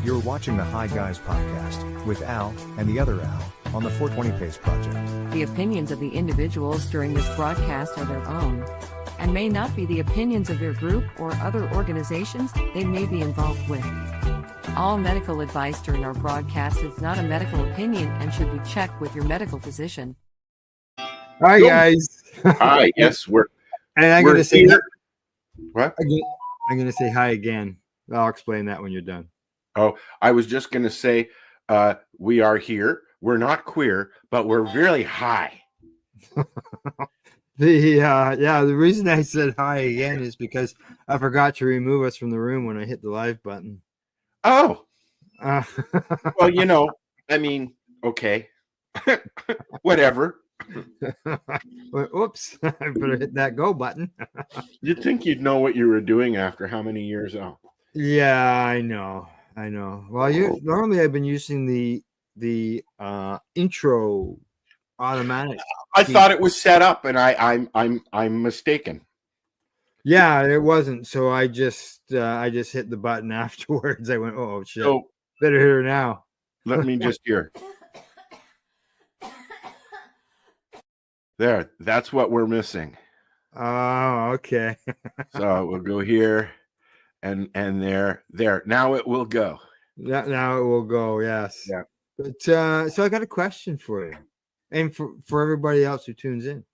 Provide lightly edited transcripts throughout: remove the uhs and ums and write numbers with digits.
You're watching the Hi Guys podcast with Al and the other Al on the 420 Pace Project. The opinions of the individuals during this broadcast are their own and may not be the opinions of their group or other organizations they may be involved with. All medical advice during our broadcast is not a medical opinion and should be checked with your medical physician. Hi guys. Hi. Yes, we're. And I'm going to say here. What? I'm going to say hi again. I'll explain that when you're done. Oh, I was just going to say, we are here. We're not queer, but we're really high. The reason I said hi again is because I forgot to remove us from the room when I hit the live button. Oh. Well, okay. Whatever. Oops, I better hit that go button. You'd think you'd know what you were doing after how many years? Oh. Yeah, I know. Well, normally I've been using the intro automatic. I thought it was set up, and I'm mistaken. Yeah, it wasn't. So I just hit the button afterwards. I went, oh shit, so, better hit her now. Let me just hear. There, that's what we're missing. Oh, okay. So we'll go here and there. Now it will go. Now it will go, yes. Yeah. But so I got a question for you. And for everybody else who tunes in.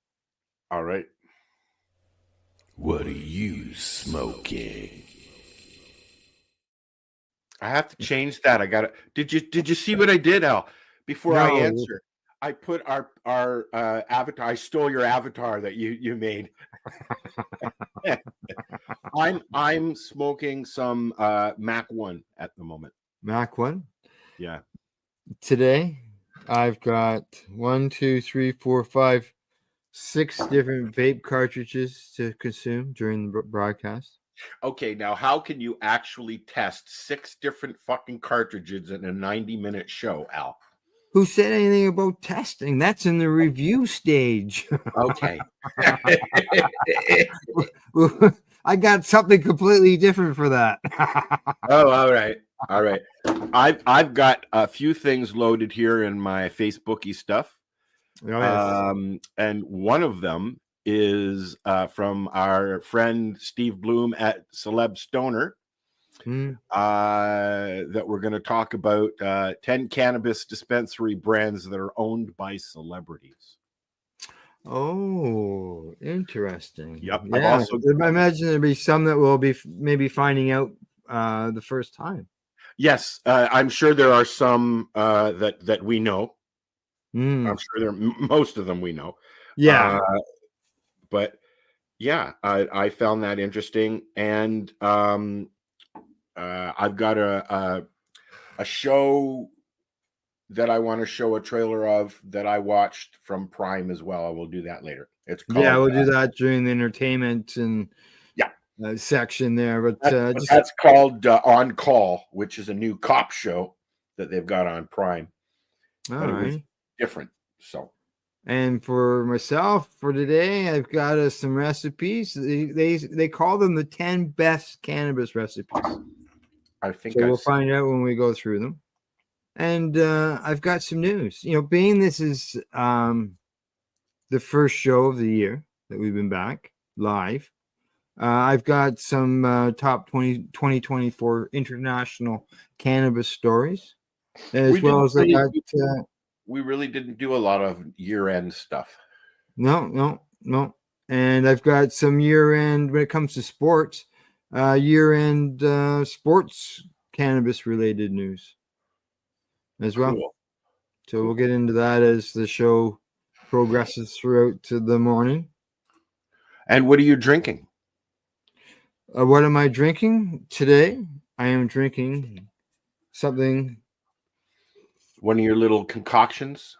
All right. What are you smoking? I have to change that. I got it. Did you see what I did, Al? Before I answer, I put our avatar. I stole your avatar that you made. I'm smoking some Mac 1 at the moment. Mac 1? Yeah. Today I've got 6 different vape cartridges to consume during the broadcast. Okay, now how can you actually test 6 different fucking cartridges in a 90-minute show, Al? Who said anything about testing? That's in the review stage. Okay. I got something completely different for that. Oh, all right. I've got a few things loaded here in my Facebooky stuff. Oh, yes. And one of them is from our friend Steve Bloom at Celeb Stoner. That we're going to talk about 10 cannabis dispensary brands that are owned by celebrities. Oh, interesting. Yep. Yeah. I imagine there'll be some that will be maybe finding out the first time. Yes, I'm sure there are some that we know. I'm sure most of them we know. Yeah. But yeah, I found that interesting, and I've got a show that I want to show a trailer of that I watched from Prime as well. I will do that later. It's called, we'll do that during the entertainment and section there. But that's called On Call, which is a new cop show that they've got on Prime. All right, different. So. And for myself, for today, I've got some recipes. They call them the 10 best cannabis recipes. I think so. We'll find out when we go through them. And I've got some news. Being this is the first show of the year that we've been back live, I've got some top 2024 international cannabis stories, as well as I got. We really didn't do a lot of year-end stuff. No. And I've got some year-end, when it comes to sports, year-end sports cannabis-related news as well. Cool. So we'll get into that as the show progresses throughout to the morning. And what are you drinking? What am I drinking today? I am drinking something. One of your little concoctions?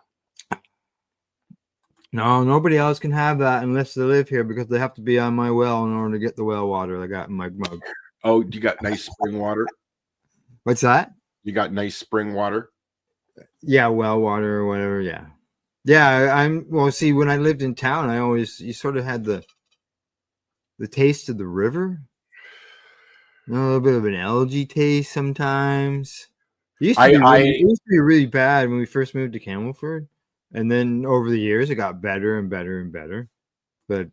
No, nobody else can have that unless they live here, because they have to be on my well in order to get the well water I got in my mug. Oh, you got nice spring water? What's that? You got nice spring water? Yeah, well water or whatever, yeah. See, when I lived in town, you sort of had the taste of the river. A little bit of an algae taste sometimes. It used to be really bad when we first moved to Camelford, and then over the years it got better and better and better. But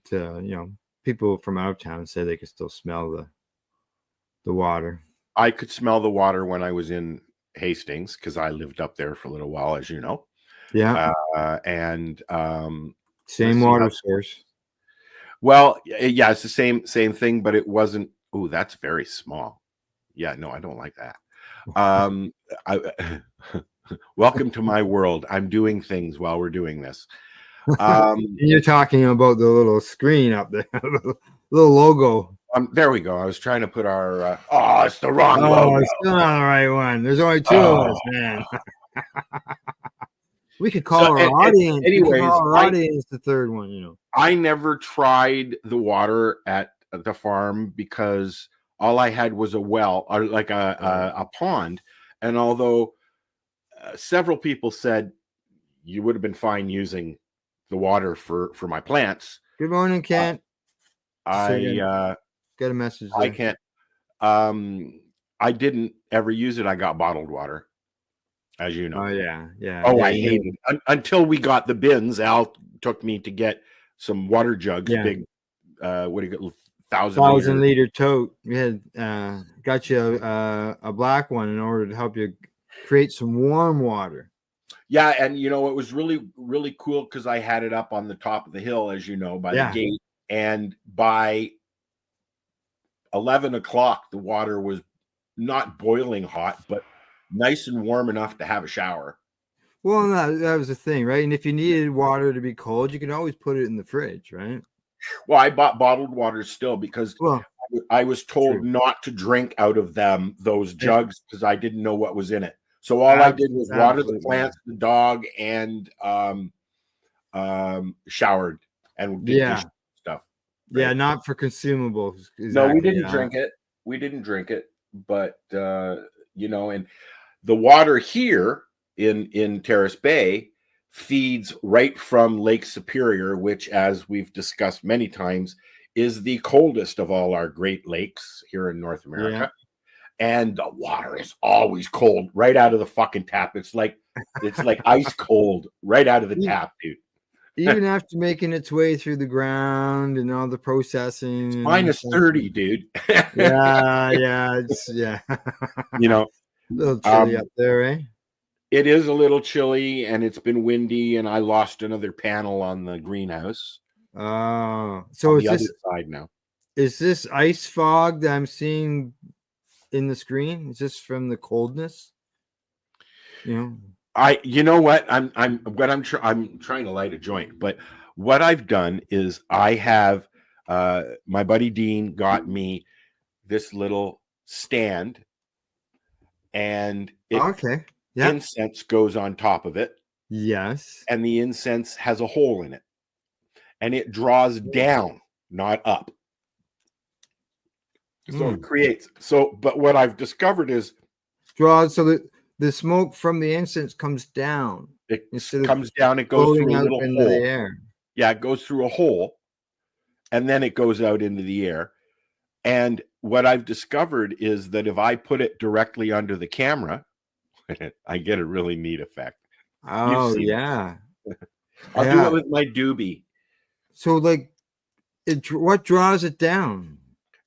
people from out of town say they could still smell the water. I could smell the water when I was in Hastings because I lived up there for a little while, as you know. Yeah. And same water source. Well, yeah, it's the same thing, but it wasn't. Oh, that's very small. Yeah, no, I don't like that. Welcome to my world. I'm doing things while we're doing this. You're talking about the little screen up there, little logo. There we go. I was trying to put our. It's the wrong logo. It's still not the right one. There's only two of us, man. We could call our audience. Anyways, our audience the third one. I never tried the water at the farm because all I had was a well or like a pond, and although several people said you would have been fine using the water for my plants. Good morning, Kent. I got a message there. I can't. I didn't ever use it. I got bottled water, as you know. Oh yeah. I hated it until we got the bins. Al took me to get some water jugs, big. What do you get? 1,000 liter tote. We had got you a black one in order to help you create some warm water. Yeah, and it was really, really cool because I had it up on the top of the hill, as you know, by the gate. And by 11 o'clock, the water was not boiling hot, but nice and warm enough to have a shower. Well, that was the thing, right? And if you needed water to be cold, you could always put it in the fridge, right? Well, I bought bottled water still because I was told not to drink out of those jugs because I didn't know what was in it. So all I did was water the plants, the dog, and showered and did stuff. Right? Yeah, not for consumables. Exactly. No, we didn't drink it. We didn't drink it, but and the water here in Terrace Bay feeds right from Lake Superior, which, as we've discussed many times, is the coldest of all our Great Lakes here in North America. Yeah. And the water is always cold right out of the fucking tap. It's like ice cold right out of the tap, dude. Even after making its way through the ground and all the processing. It's minus 30, dude. It's a little chilly up there, eh? It is a little chilly, and it's been windy, and I lost another panel on the greenhouse. Oh, so is this other side now? Is this ice fog that I'm seeing in the screen? Is this from the coldness? You know what? I'm trying to light a joint, but what I've done is I have my buddy Dean got me this little stand, and incense goes on top of it. Yes. And the incense has a hole in it. And it draws down, not up. So it creates. But what I've discovered is draws so that the smoke from the incense comes down. It comes down, it goes through a little hole. The air. Yeah, it goes through a hole, and then it goes out into the air. And what I've discovered is that if I put it directly under the camera, I get a really neat effect. Oh, yeah. I'll do it with my doobie. So, what draws it down?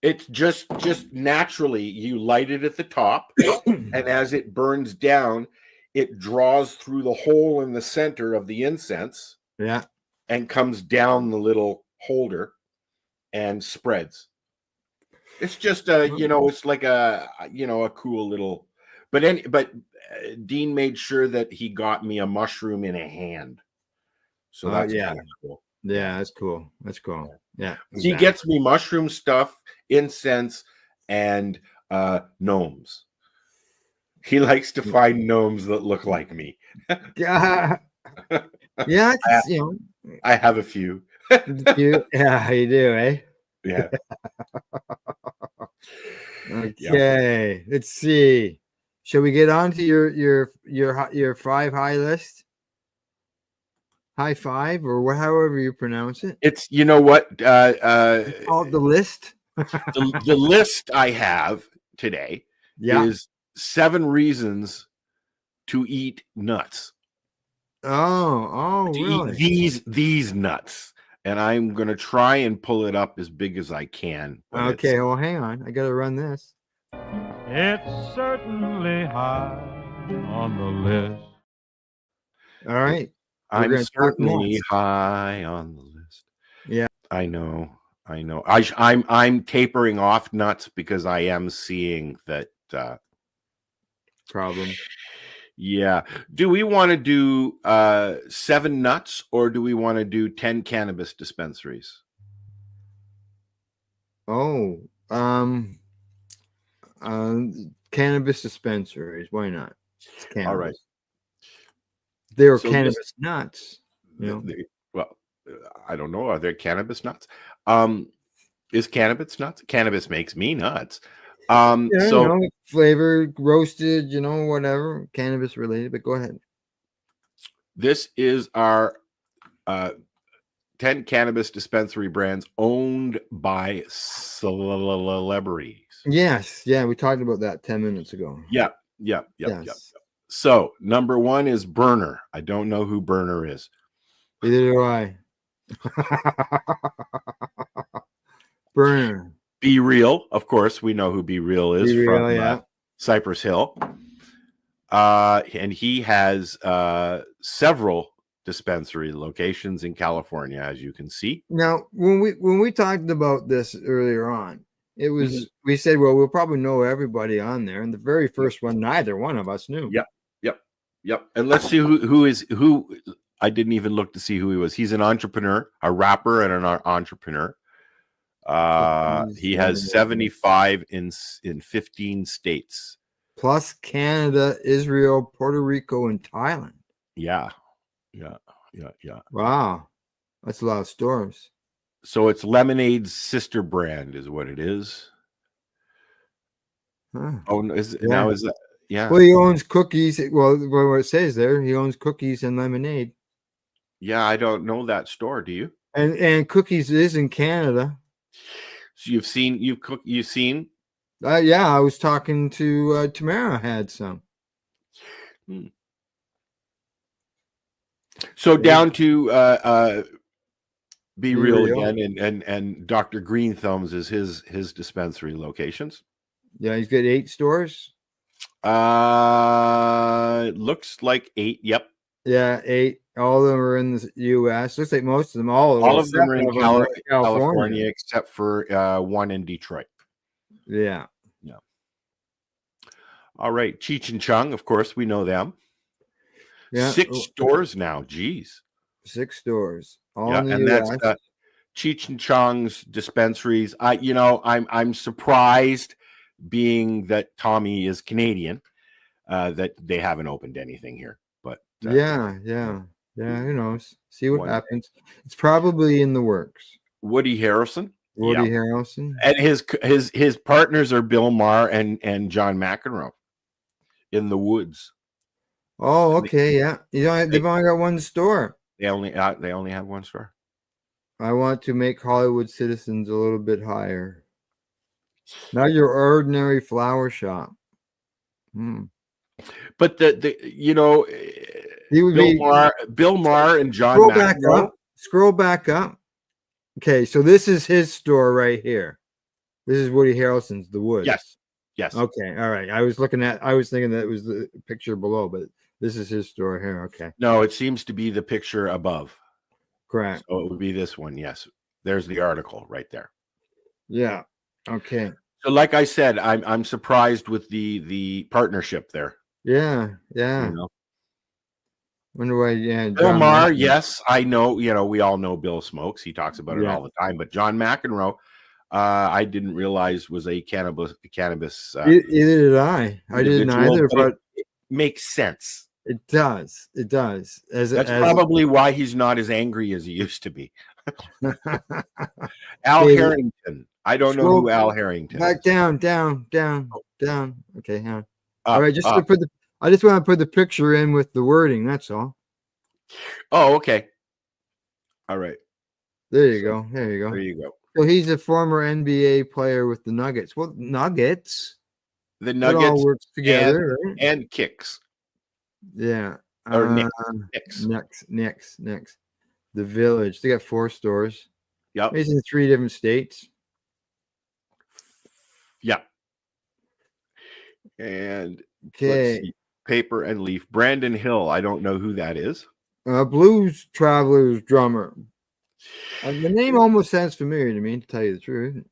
It's just naturally, you light it at the top, and as it burns down, it draws through the hole in the center of the incense. Yeah. And comes down the little holder and spreads. It's just it's like a cool little, but Dean made sure that he got me a mushroom in a hand. So that's kind of cool. Yeah, that's cool. That's cool. Yeah. Exactly. He gets me mushroom stuff, incense, and gnomes. He likes to find gnomes that look like me. Yeah. I have a few. You do, eh? Yeah. Okay. Let's see. Shall we get on to your 5 high list? High five, or however you pronounce it. It's what it's called the list. the list I have today is 7 reasons to eat nuts. Oh, To really? eat these nuts. And I'm going to try and pull it up as big as I can. But Okay, well, hang on. I got to run this. It's certainly high on the list. All right. I'm gonna talk certainly nuts. high on the list. Yeah. I know. I'm tapering off nuts because I am seeing that. Problem. Yeah. Do we want to do 7 nuts, or do we want to do 10 cannabis dispensaries? Oh, cannabis dispensaries. Why not? It's cannabis. All right. They are So cannabis nuts. You know? Well, I don't know. Are there cannabis nuts? Is cannabis nuts? Cannabis makes me nuts. Yeah, So you know, flavored, roasted, you know, whatever, cannabis related. But go ahead. this is our 10 cannabis dispensary brands owned by celebrities. Yes, yeah, we talked about that 10 minutes ago. Yep. Yes. So number 1 is Burner. I don't know who Burner is. Neither do I. Burner. Be Real, of course, we know who Be Real is Be Real, from yeah. Cypress Hill. And he has several dispensary locations in California, as you can see. Now, when we talked about this earlier on, it was we said, well, we'll probably know everybody on there. And the very first one, neither one of us knew. Yep. And let's see who. I didn't even look to see who he was. He's an entrepreneur, a rapper, and an entrepreneur. He has 75 in 15 states. Plus Canada, Israel, Puerto Rico, and Thailand. Yeah. Wow. That's a lot of stores. So it's Lemonade's sister brand is what it is. Huh. Oh, now is that? Yeah. Well, he owns cookies. Well, what it says there, he owns cookies and lemonade. Yeah, I don't know that store. Do you? And cookies is in Canada. So you've seen. Yeah, I was talking to Tamara. Had some. So down to Be Real again, and Dr. Green Thumbs is his dispensary locations. Yeah, he's got 8 stores. Looks like 8. Yep. Yeah, 8. All of them are in the U.S. Looks like most of them. All of them are in California, except for one in Detroit. Yeah. All right, Cheech and Chong, of course, we know them. Yeah. 6 stores now. Geez. 6 stores. All in the and US. that's Cheech and Chong's dispensaries. I'm surprised, being that Tommy is Canadian, that they haven't opened anything here. But yeah. Who knows? See what happens. It's probably in the works. Woody Harrelson. Harrelson. And his partners are Bill Maher and John McEnroe in the Woods. Oh, okay, yeah. They've only got 1 store. They only have 1 store. I want to make Hollywood Citizens a little bit higher. Not your ordinary flower shop. But he would Bill Maher and John McEnroe. Scroll back up. Okay, so this is his store right here. This is Woody Harrelson's The Woods. Yes. Okay, all right. I was thinking that it was the picture below, but this is his store here. Okay. No, it seems to be the picture above. Correct. So it would be this one. Yes. There's the article right there. Yeah. Okay. So like I said, I'm surprised with the partnership there. Yeah. Wonder why, Bill Maher, yes, I know, we all know Bill smokes. He talks about it all the time. But John McEnroe, I didn't realize was a cannabis. Either did I. I didn't either, but it makes sense. It does. That's probably why he's not as angry as he used to be. Al Harrington. I don't know who Al Harrington back is. Down. Okay, hang on. All right, I just want to put the picture in with the wording. That's all. Oh, okay. All right. There you go. So he's a former NBA player with the Nuggets. Well, Nuggets. The Nuggets all works together, and Kicks. Yeah. Or Uh, Nick's. next. The Village. They got 4 stores. Yep. It's in 3 different states. Yep. And let's Okay. see. Paper and Leaf. Brandon Hill. I don't know who that is. Blues Travelers drummer. The name almost sounds familiar to me, to tell you the truth.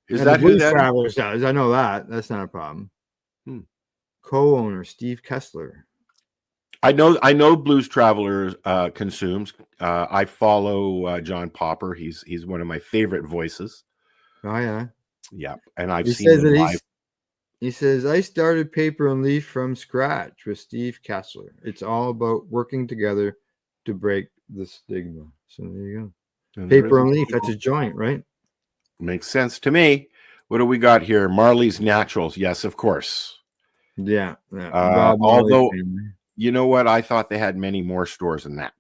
Is And that the who Blues that is? Travelers does. I know that. That's not a problem. Co-owner Steve Kessler. I know Blues Traveler consumes. I follow John Popper. He's one of my favorite voices. Oh yeah. Yeah, and I've He seen says him that live. he says I started Paper and Leaf from scratch with Steve Kessler. It's all about working together to break the stigma. So there you go. And there is Paper a- and Leaf. That's a joint, right? Makes sense to me. What do we got here? Marley's Naturals. Yes, of course. Yeah. Rob Marley Although, family. you know what? I thought they had many more stores than that.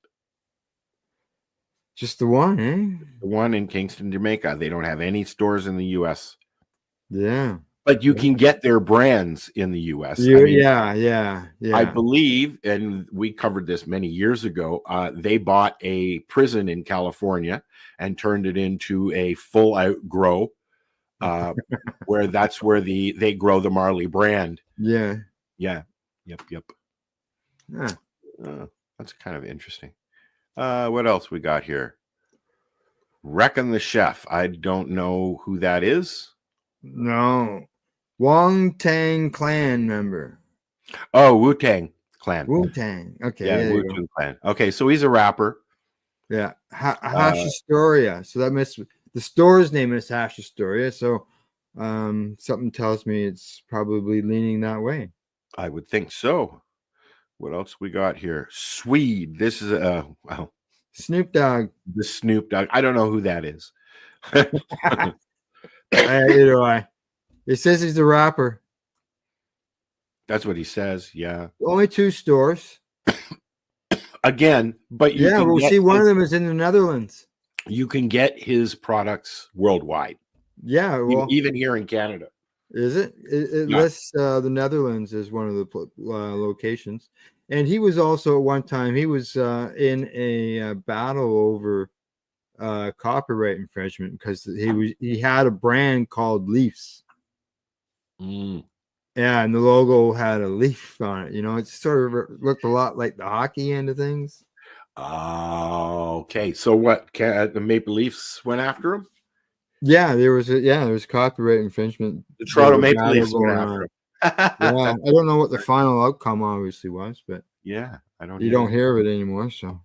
Just the one, eh? The one in Kingston, Jamaica. They don't have any stores in the U.S. Yeah. But you can get their brands in the U.S. Yeah. I believe, and we covered this many years ago, they bought a prison in California and turned it into a full-out grow, where that's where they grow the Marley brand. Yeah. Yep. Huh. That's kind of interesting. What else we got here? Reckon the Chef. I don't know who that is. No. Wong Tang Clan member. Oh, Wu-Tang Clan. Wu-Tang. Okay. Yeah, There you go. Wu-Tang Clan. Okay, so he's a rapper. Yeah. Hashistoria. So that must the store's name is Hashistoria. So something tells me it's probably leaning that way. I would think so. What else we got here? Swede. This is well, Snoop Dogg. the Snoop Dogg. I don't know who that is. Either do I. It says he's a rapper. That's what he says. Yeah. Only 2 stores. Again, but you Yeah, can we'll get see. One of his- them is in the Netherlands. You can get his products worldwide, Yeah, well, even here in Canada. is it? It Yeah. lists the Netherlands as one of the locations, and he was also at one time he was in a battle over copyright infringement because he had a brand called Leafs. Yeah, and the logo had a leaf on it. You know, it sort of looked a lot like the hockey end of things. Okay. So what? The Maple Leafs went after him? Yeah, there was copyright infringement. The Toronto There was a Maple Leafs battle went going after on. him. Yeah, I don't know what the final outcome obviously was, but Yeah, I don't. you don't hear of it anymore. So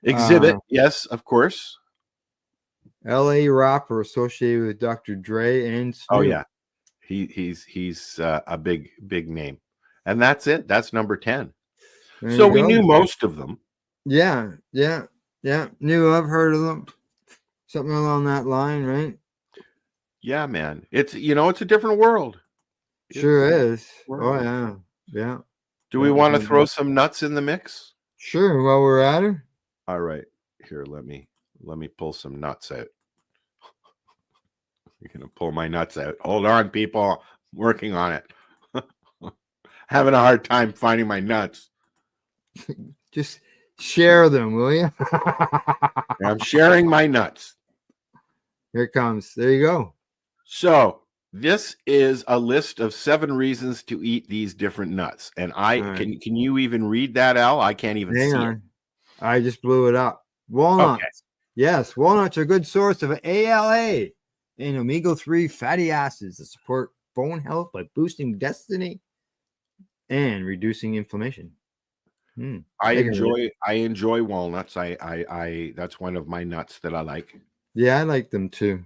Exhibit, yes, of course. L.A. rapper associated with Dr. Dre and Snoop. Oh yeah, he's a big name, and that's it. That's number 10. There So you we go. knew most of them. Yeah. Knew I've heard of them. Something along that line, right? Yeah, man. It's a different world. Sure It's- is. Oh yeah. Do we want to throw some nuts in the mix? Sure. While we're at her. All right. Here, let me pull some nuts out. You're gonna pull my nuts out. Hold on, people. I'm working on it. Having a hard time finding my nuts. Just share them, will you? I'm sharing my nuts. Here it comes. There you go. So this is a list of 7 reasons to eat these different nuts. And right. can you even read that, Al? I can't even Hang see on. it. I just blew it up. Walnuts. Okay. Yes, walnuts are a good source of ALA and omega-3 fatty acids that support bone health by boosting density and reducing inflammation. I enjoy walnuts. I that's one of my nuts that I like. Yeah, I like them too.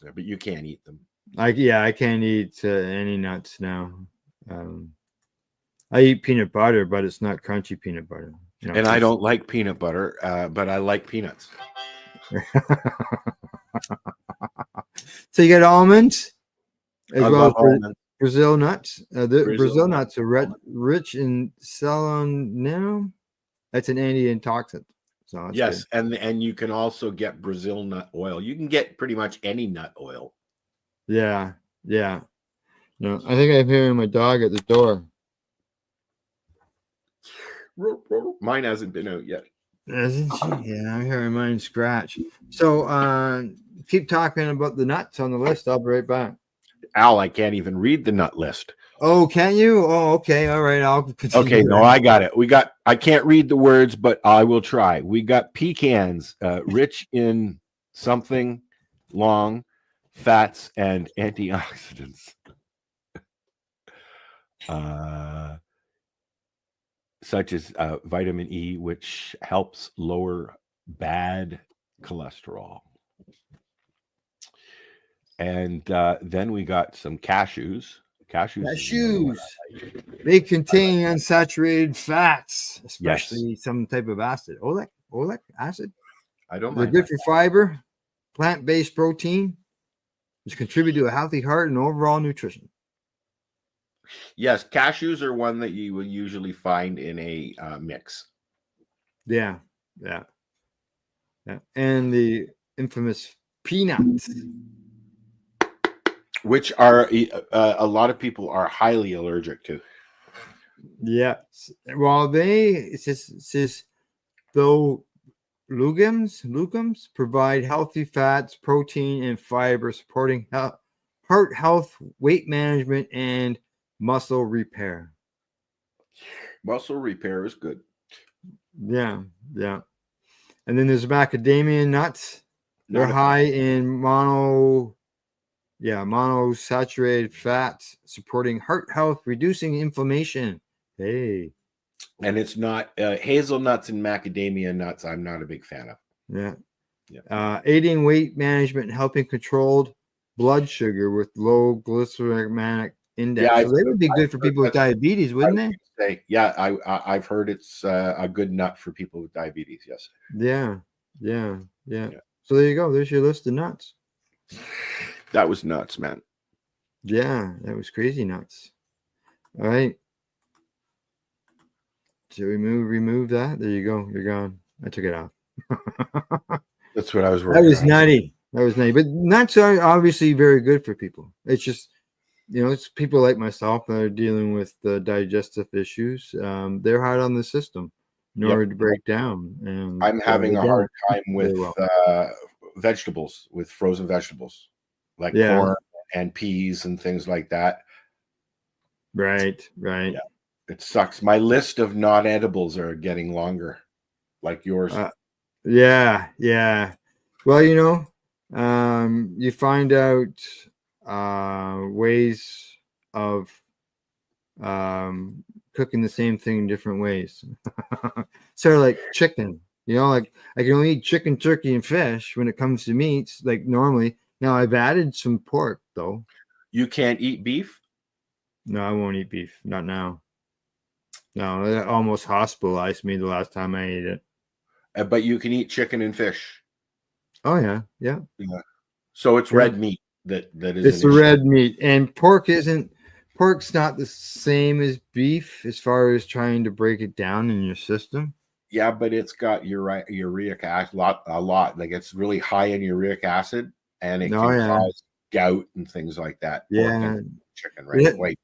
But you can't eat them. I can't eat any nuts now. I eat peanut butter, but it's not crunchy peanut butter. You know, And I don't like peanut butter, but I like peanuts. So you got almonds as I well love as almonds. Brazil nuts. The Brazil Brazil nuts. nuts are rich in selenium. That's an antioxidant. So that's Yes, good. and you can also get Brazil nut oil. You can get pretty much any nut oil. Yeah. No, I think I'm hearing my dog at the door. Mine hasn't been out yet. Isn't she? Yeah, I'm hearing mine scratch. So keep talking about the nuts on the list. I'll be right back. Al, I can't even read the nut list. Oh, can you? Oh, okay. All right. I'll continue. Okay, no, I got it. I can't read the words, but I will try. We got pecans, rich in something long, fats, and antioxidants. Such as vitamin E, which helps lower bad cholesterol. And then we got some cashews. Cashews. They contain unsaturated fats, especially some type of acid. Oleic acid. I don't They're mind good that. for fiber, plant-based protein, which contribute to a healthy heart and overall nutrition. Yes, cashews are one that you will usually find in a mix. Yeah. And the infamous peanuts. Which are a lot of people are highly allergic to. Yes. Well, it says though legumes provide healthy fats, protein, and fiber, supporting heart health, weight management, and muscle repair. Muscle repair is good. Yeah. And then there's macadamia nuts. They're high in monosaturated fats, supporting heart health, reducing inflammation. Hey. And it's not hazelnuts and macadamia nuts. I'm not a big fan of. Yeah. Aiding weight management, helping control blood sugar with low glycemic index. Yeah, so they would be good for people with diabetes, wouldn't they? I've heard it's a good nut for people with diabetes. Yes. Yeah. So there you go. There's your list of nuts. That was nuts, man. Yeah, that was crazy nuts. All right. So remove that. There you go. You're gone. I took it off. That's what I was working That was on. nutty. But nuts are obviously very good for people. It's just, it's people like myself that are dealing with the digestive issues. They're hard on the system in order to break down. And I'm having a hard time with vegetables, with frozen vegetables, like corn and peas and things like that. Right. Yeah. It sucks. My list of not edibles are getting longer, like yours. Yeah. Well, you find out ways of cooking the same thing in different ways. Sort of like chicken, like I can only eat chicken, turkey, and fish when it comes to meats, like normally. Now I've added some pork though. You can't eat beef? No, I won't eat beef. Not now. No, it almost hospitalized me the last time I ate it. But you can eat chicken and fish. Oh yeah. So it's red meat that is. It's the red meat, and pork's not the same as beef as far as trying to break it down in your system. Yeah, but it's got uric acid a lot. Like it's really high in uric acid, and it can cause gout and things like that. Yeah, chicken, right? Wait.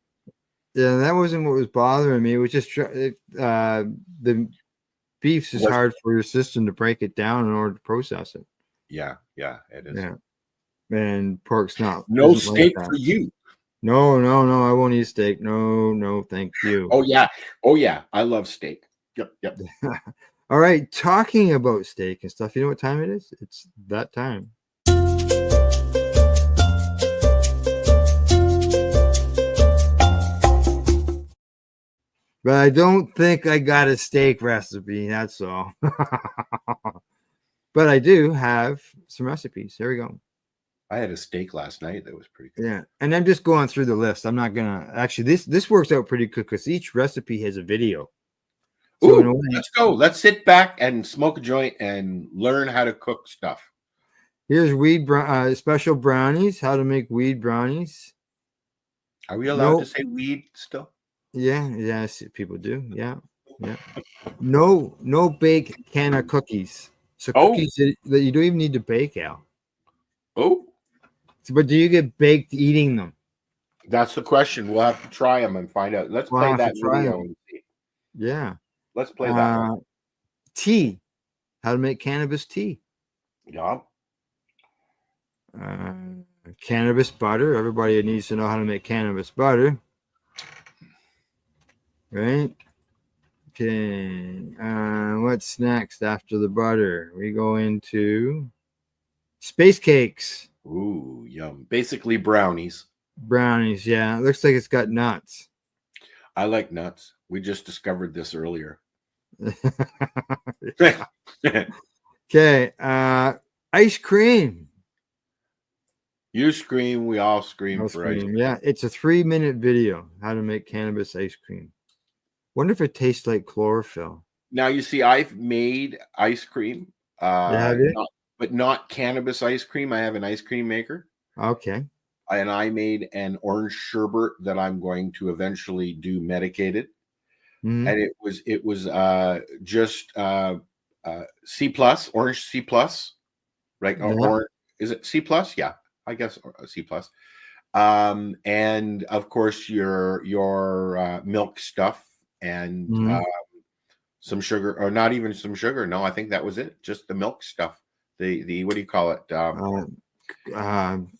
Yeah, that wasn't what was bothering me. It was just the beef's is hard for your system to break it down in order to process it. Yeah, it is. Yeah, and pork's not. No steak for you. No, I won't eat steak. No, thank you. Oh yeah, I love steak. Yep. All right, talking about steak and stuff. You know what time it is? It's that time. But I don't think I got a steak recipe. That's all. But I do have some recipes. Here we go. I had a steak last night that was pretty good. Yeah, and I'm just going through the list. I'm not gonna actually. This works out pretty good because each recipe has a video. So let's go. Let's sit back and smoke a joint and learn how to cook stuff. Here's special brownies. How to make weed brownies. Are we allowed to say weed still? Yeah, people do. Yeah. No bake can of cookies. So cookies that you don't even need to bake, Al. But do you get baked eating them? That's the question. We'll have to try them and find out. Let's play that video and see. Yeah. Let's play that. Tea. How to make cannabis tea. Yeah. Cannabis butter. Everybody needs to know how to make cannabis butter. Right? Okay. What's next after the butter? We go into space cakes. Ooh, yum. Basically brownies. Brownies. Yeah. It looks like it's got nuts. I like nuts. We just discovered this earlier. Okay. Ice cream. You scream, we all scream Ice for ice cream. cream. Yeah. It's a 3-minute video. How to make cannabis ice cream. Wonder if it tastes like chlorophyll. Now you see, I've made ice cream, have you? but not cannabis ice cream. I have an ice cream maker, Okay. and I made an orange sherbet that I'm going to eventually do medicated. Mhm. And it was just C plus, orange C plus, right? Yeah. Or is it C plus? Yeah, I guess C plus. And of course your milk stuff and Mhm. some sugar, or not even some sugar. No, I think that was it. Just the milk stuff. The what do you call it?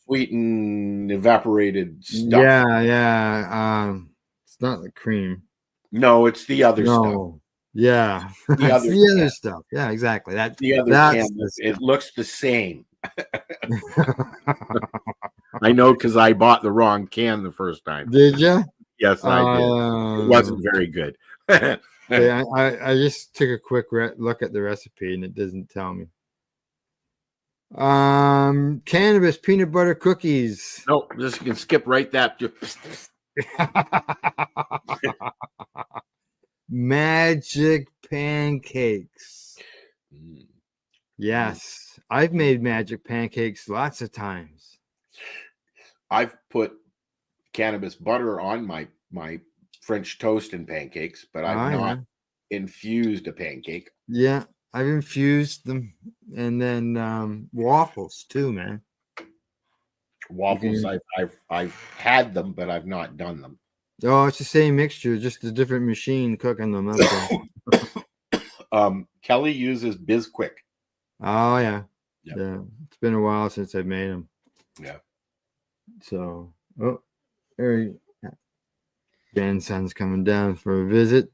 Sweetened evaporated stuff. Yeah. It's not the cream. No, it's the other stuff. No. Yeah. The It's other the other can. stuff. Yeah, exactly. The other That's can. the It stuff. looks the same. I know because I bought the wrong can the first time. Did you? Yes, I did. It wasn't very good. Yeah, I just took a quick look at the recipe and it doesn't tell me. Cannabis peanut butter cookies. No, just you can skip right that. Magic pancakes. Yes, I've made magic pancakes lots of times. I've put cannabis butter on my French toast and pancakes, but I've not infused a pancake. Yeah, I've infused them, and then waffles too, man. Waffles, I've had them, but I've not done them. Oh, it's the same mixture, just a different machine cooking them. Kelly uses Bisquick. Oh yeah. Yep. Yeah. It's been a while since I've made them. Yeah. So, grandson's coming down for a visit.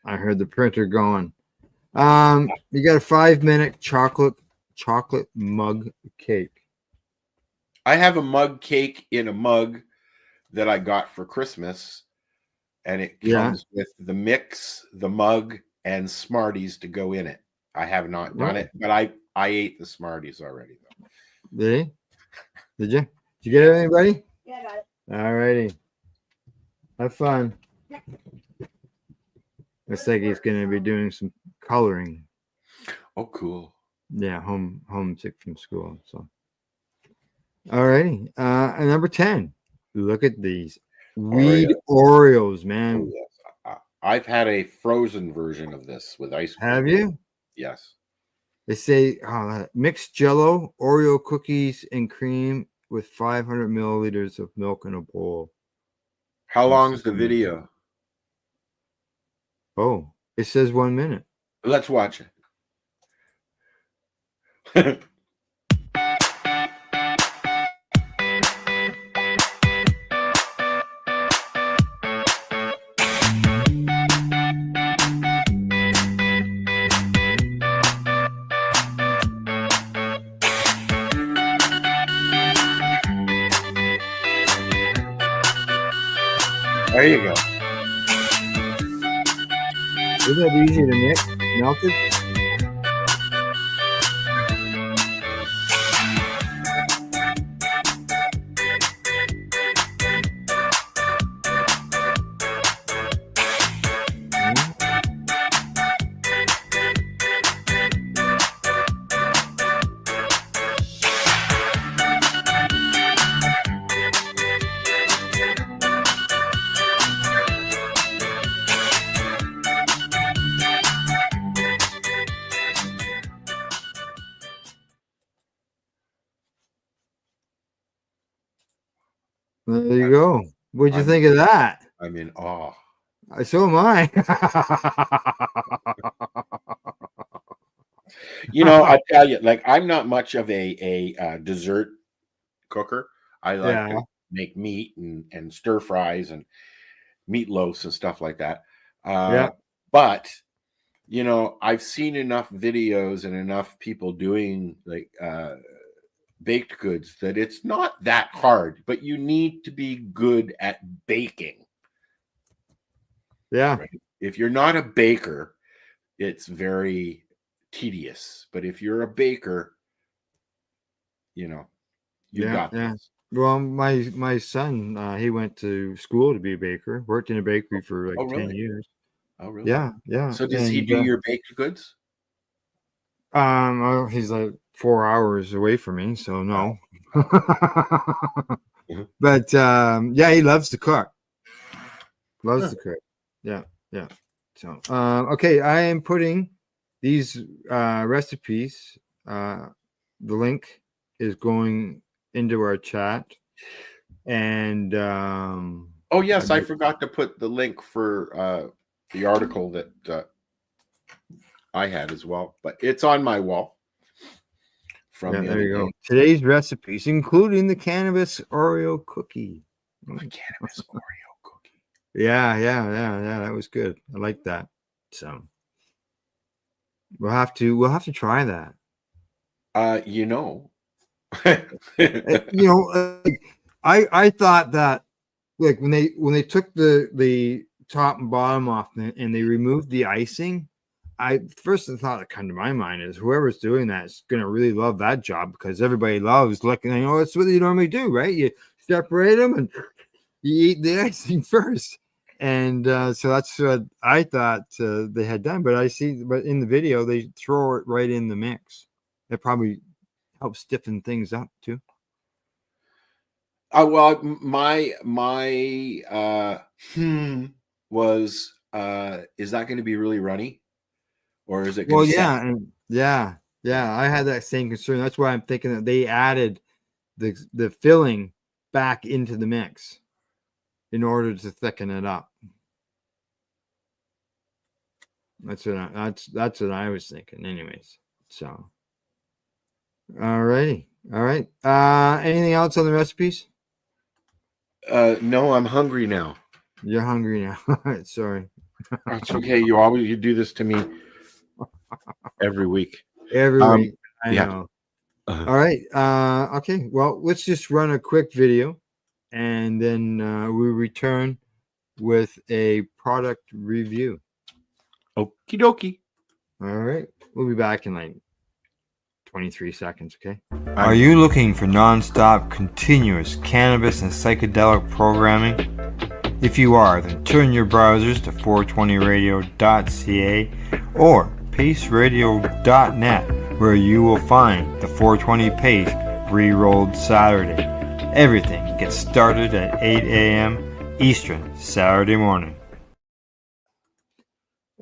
I heard the printer going. You got a 5-minute chocolate mug cake. I have a mug cake in a mug that I got for Christmas, and it comes with the mix, the mug, and Smarties to go in it. I have not done it, but I ate the Smarties already, though. Did you? Did you get everything ready? Yeah, I got it. All righty. Have fun. Looks like he's going to be doing some coloring. Oh, cool. Yeah, homesick from school. So, all righty. And number 10. Look at these Reed Oreos, man. Oh, yes. I've had a frozen version of this with ice cream. Have you? Yes. They say mixed Jello, Oreo cookies, and cream with 500 milliliters of milk in a bowl. How long's the video? Oh, it says 1 minute. Let's watch it. There you go. Isn't that easy to mix? Melted? There you go. What'd you think of that? I'm in awe. So am I. I tell you, like I'm not much of a dessert cooker. I like Yeah. to make meat and stir fries and meatloafs and stuff like that. Yeah. But I've seen enough videos and enough people doing like baked goods that it's not that hard, but you need to be good at baking. Yeah. Right? If you're not a baker, it's very tedious. But if you're a baker, you got Yeah. this. Well, my son, he went to school to be a baker. Worked in a bakery for like Oh, 10 really? years. Oh, really? Yeah. Yeah. So does he And do your baked goods? he's like 4 hours away from me, so no. Mhm. But yeah, he loves to cook. Loves Huh. to cook. Yeah. Yeah. So okay, I am putting these recipes. The link is going into our chat, and Oh, yes, I forgot to put the link for the article that I had as well, but it's on my wall from yeah, the there other you go. day. Today's recipes, including the cannabis Oreo cookie. A cannabis Oreo cookie. Yeah. That was good. I like that. So we'll have to try that. You know. I thought that like when they took the top and bottom off and they removed the icing, first the thought that come to my mind is whoever's doing that is gonna really love that job because everybody loves looking. That's what you normally do, right? You separate them and you eat the icing first. And so that's what I thought they had done. But but in the video, they throw it right in the mix. It probably helps stiffen things up too. Well, my was is that going to be really runny, or is it going Well, to set? yeah, and yeah. I had that same concern. That's why I'm thinking that they added the filling back into the mix in order to thicken it up. That's what I was thinking, anyways. So, all right. Anything else on the recipes? No, I'm hungry now. You're hungry now. Sorry. It's okay. You do this to me every week. Every week. I Yeah. know. All right. Okay. Well, let's just run a quick video, and then we return with a product review. Okie dokie. All right. We'll be back in like 23 seconds, okay? Are Are you looking for non-stop, continuous cannabis and psychedelic programming? If you are, then turn your browsers to 420radio.ca or paceradio.net, where you will find the 420 Pace Re-Rolled Saturday. Everything gets started at 8 a.m. Eastern Saturday morning.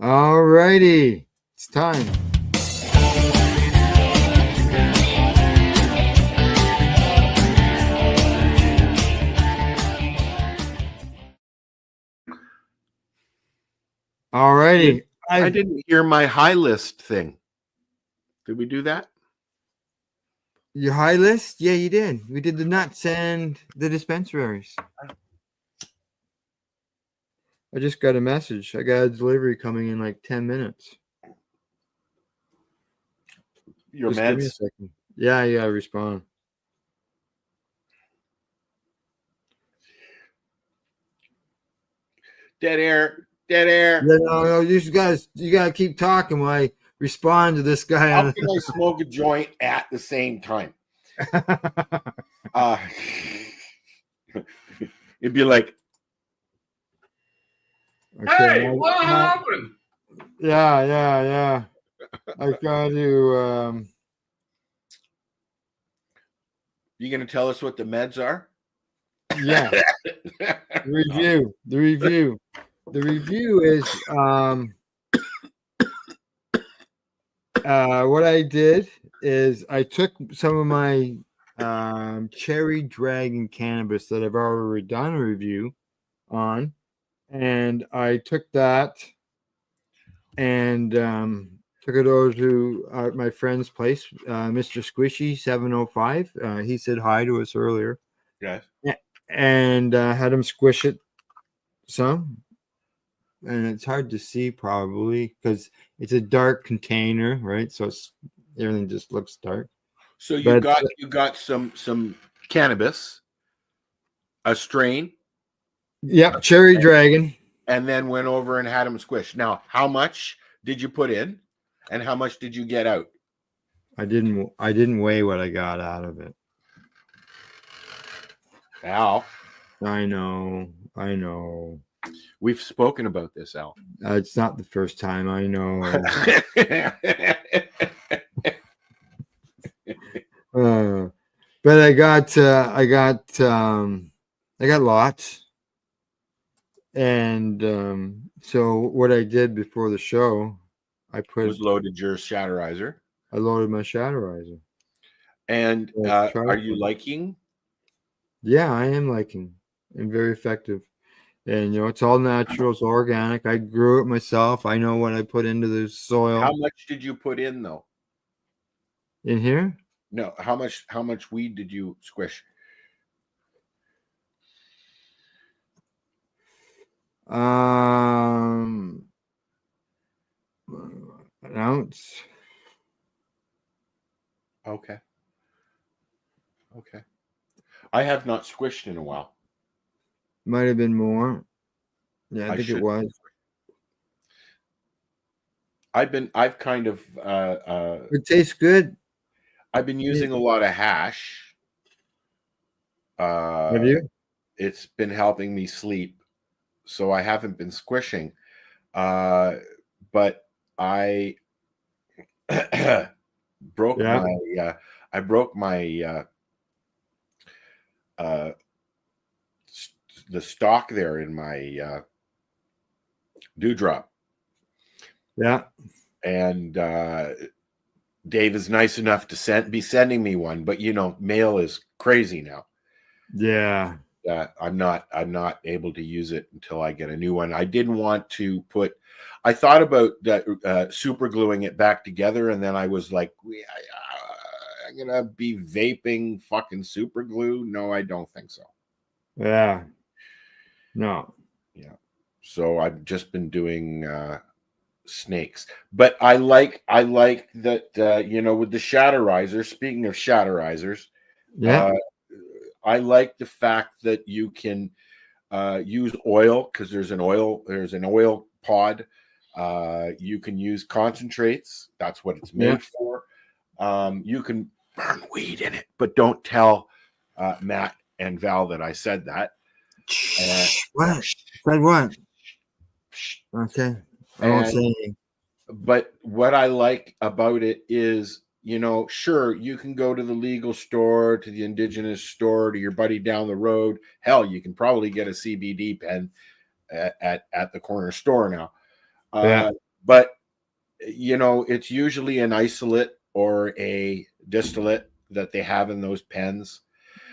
All righty. It's time. All righty. I didn't hear my high list thing. Did we do that? Your high list? Yeah, you did. We did the nuts and the dispensaries. I just got a message. I got a delivery coming in like 10 minutes. Your Just give me a meds? second. Yeah, you gotta respond. Dead air. Dead air. Yeah, no, you gotta keep talking while I respond to this guy. How can I smoke a joint at the same time? It'd be like, Okay, hey, what happened? Yeah. I got to You gonna tell us what the meds are? yeah. The review is what I did is I took some of my cherry dragon cannabis that I've already done a review on, and I took that and took it over to my friend's place, Mr. Squishy 705. He said hi to us earlier. Yes. And had him squish it some. And it's hard to see probably because it's a dark container, right? So it's everything just looks dark. So But you got some cannabis, a strain, yep, Cherry Dragon. and then went over and had them squished. Now, how much did you put in, and how much did you get out? I didn't weigh what I got out of it. Al, I know. we've spoken about this, Al. It's not the first time. I know. But I got lots, and so what I did before the show, I loaded your Shatterizer. I loaded my Shatterizer. And are you liking? Yeah, I am liking, and very effective. And it's all natural, it's organic. I grew it myself. I know what I put into the soil. How much did you put in though? In here? No, how much weed did you squish? An ounce. Okay. I have not squished in a while. Might have been more. Yeah, I think it was. I've kind of It tastes good. I've been using a lot of hash. Have you? It's been helping me sleep, so I haven't been squishing. But I broke my the stock there in my dewdrop. Yeah. And Dave is nice enough to be sending me one, but mail is crazy now. Yeah. I'm not able to use it until I get a new one. I didn't want to I thought about that super gluing it back together, and then I was like, I'm gonna be vaping fucking super glue. No, I don't think so. Yeah. No. Yeah. So I've just been doing snakes, but I like that with the Shatterizer. Speaking of Shatterizers, yeah, I like the fact that you can use oil because there's an oil pod. You can use concentrates. That's what it's made for. You can burn weed in it, but don't tell Matt and Val that I said that. What? Said what? Okay. I won't say anything. But what I like about it is, sure, you can go to the legal store, to the indigenous store, to your buddy down the road. Hell, you can probably get a CBD pen at the corner store now. But it's usually an isolate or a distillate that they have in those pens.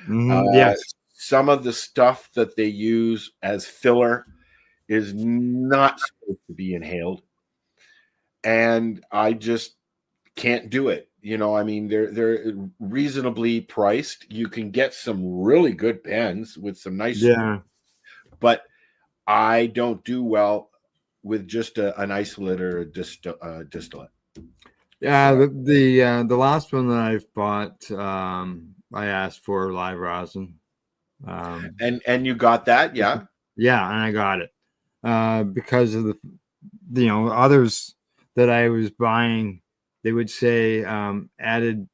Yes. Some of the stuff that they use as filler is not supposed to be inhaled. And I just can't do it. They're reasonably priced. You can get some really good pens with some nice, but I don't do well with just an isolate or a distillate. Yeah, the last one that I've bought, I asked for live rosin. And you got that, yeah? Yeah, and I got it because of the others that I was buying. They would say added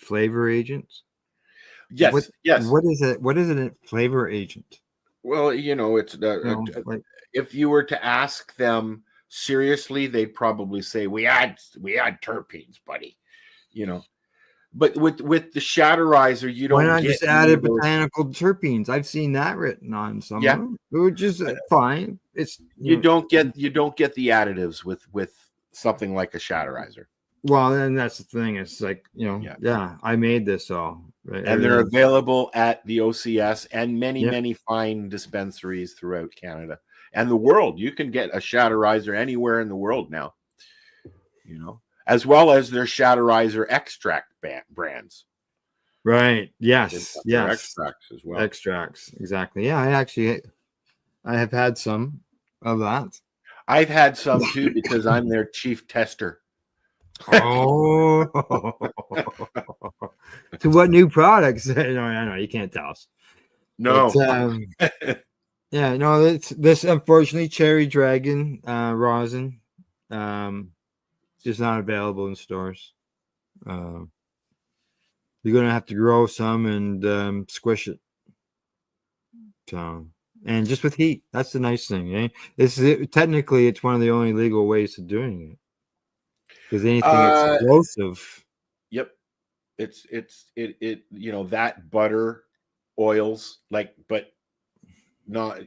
flavor agents. Yes, yes. What is it? What is a flavor agent? Well, it's if you were to ask them seriously, they'd probably say we add terpenes, buddy. But with the Shatterizer, you don't. Why not just added botanical terpenes? I've seen that written on some. Yeah, which is fine. It's you don't get the additives with something like a Shatterizer. Well, and that's the thing. It's like I made this all, right? And they're available at the OCS and many fine dispensaries throughout Canada. and the world. You can get a Shatterizer anywhere in the world now, as well as their Shatterizer extract brands. Right. They've Yes. got their Yes. extracts as well. Extracts. Exactly. Yeah. I have had some of that. I've had some too because I'm their chief tester. Oh. To what new products? No, you can't tell us. No. But, yeah, no, this unfortunately Cherry Dragon rosin, just not available in stores. You're gonna have to grow some and squish it. So, and just with heat, that's the nice thing. Technically, it's one of the only legal ways of doing it. Because anything explosive. Yep. It's that butter oils, but not,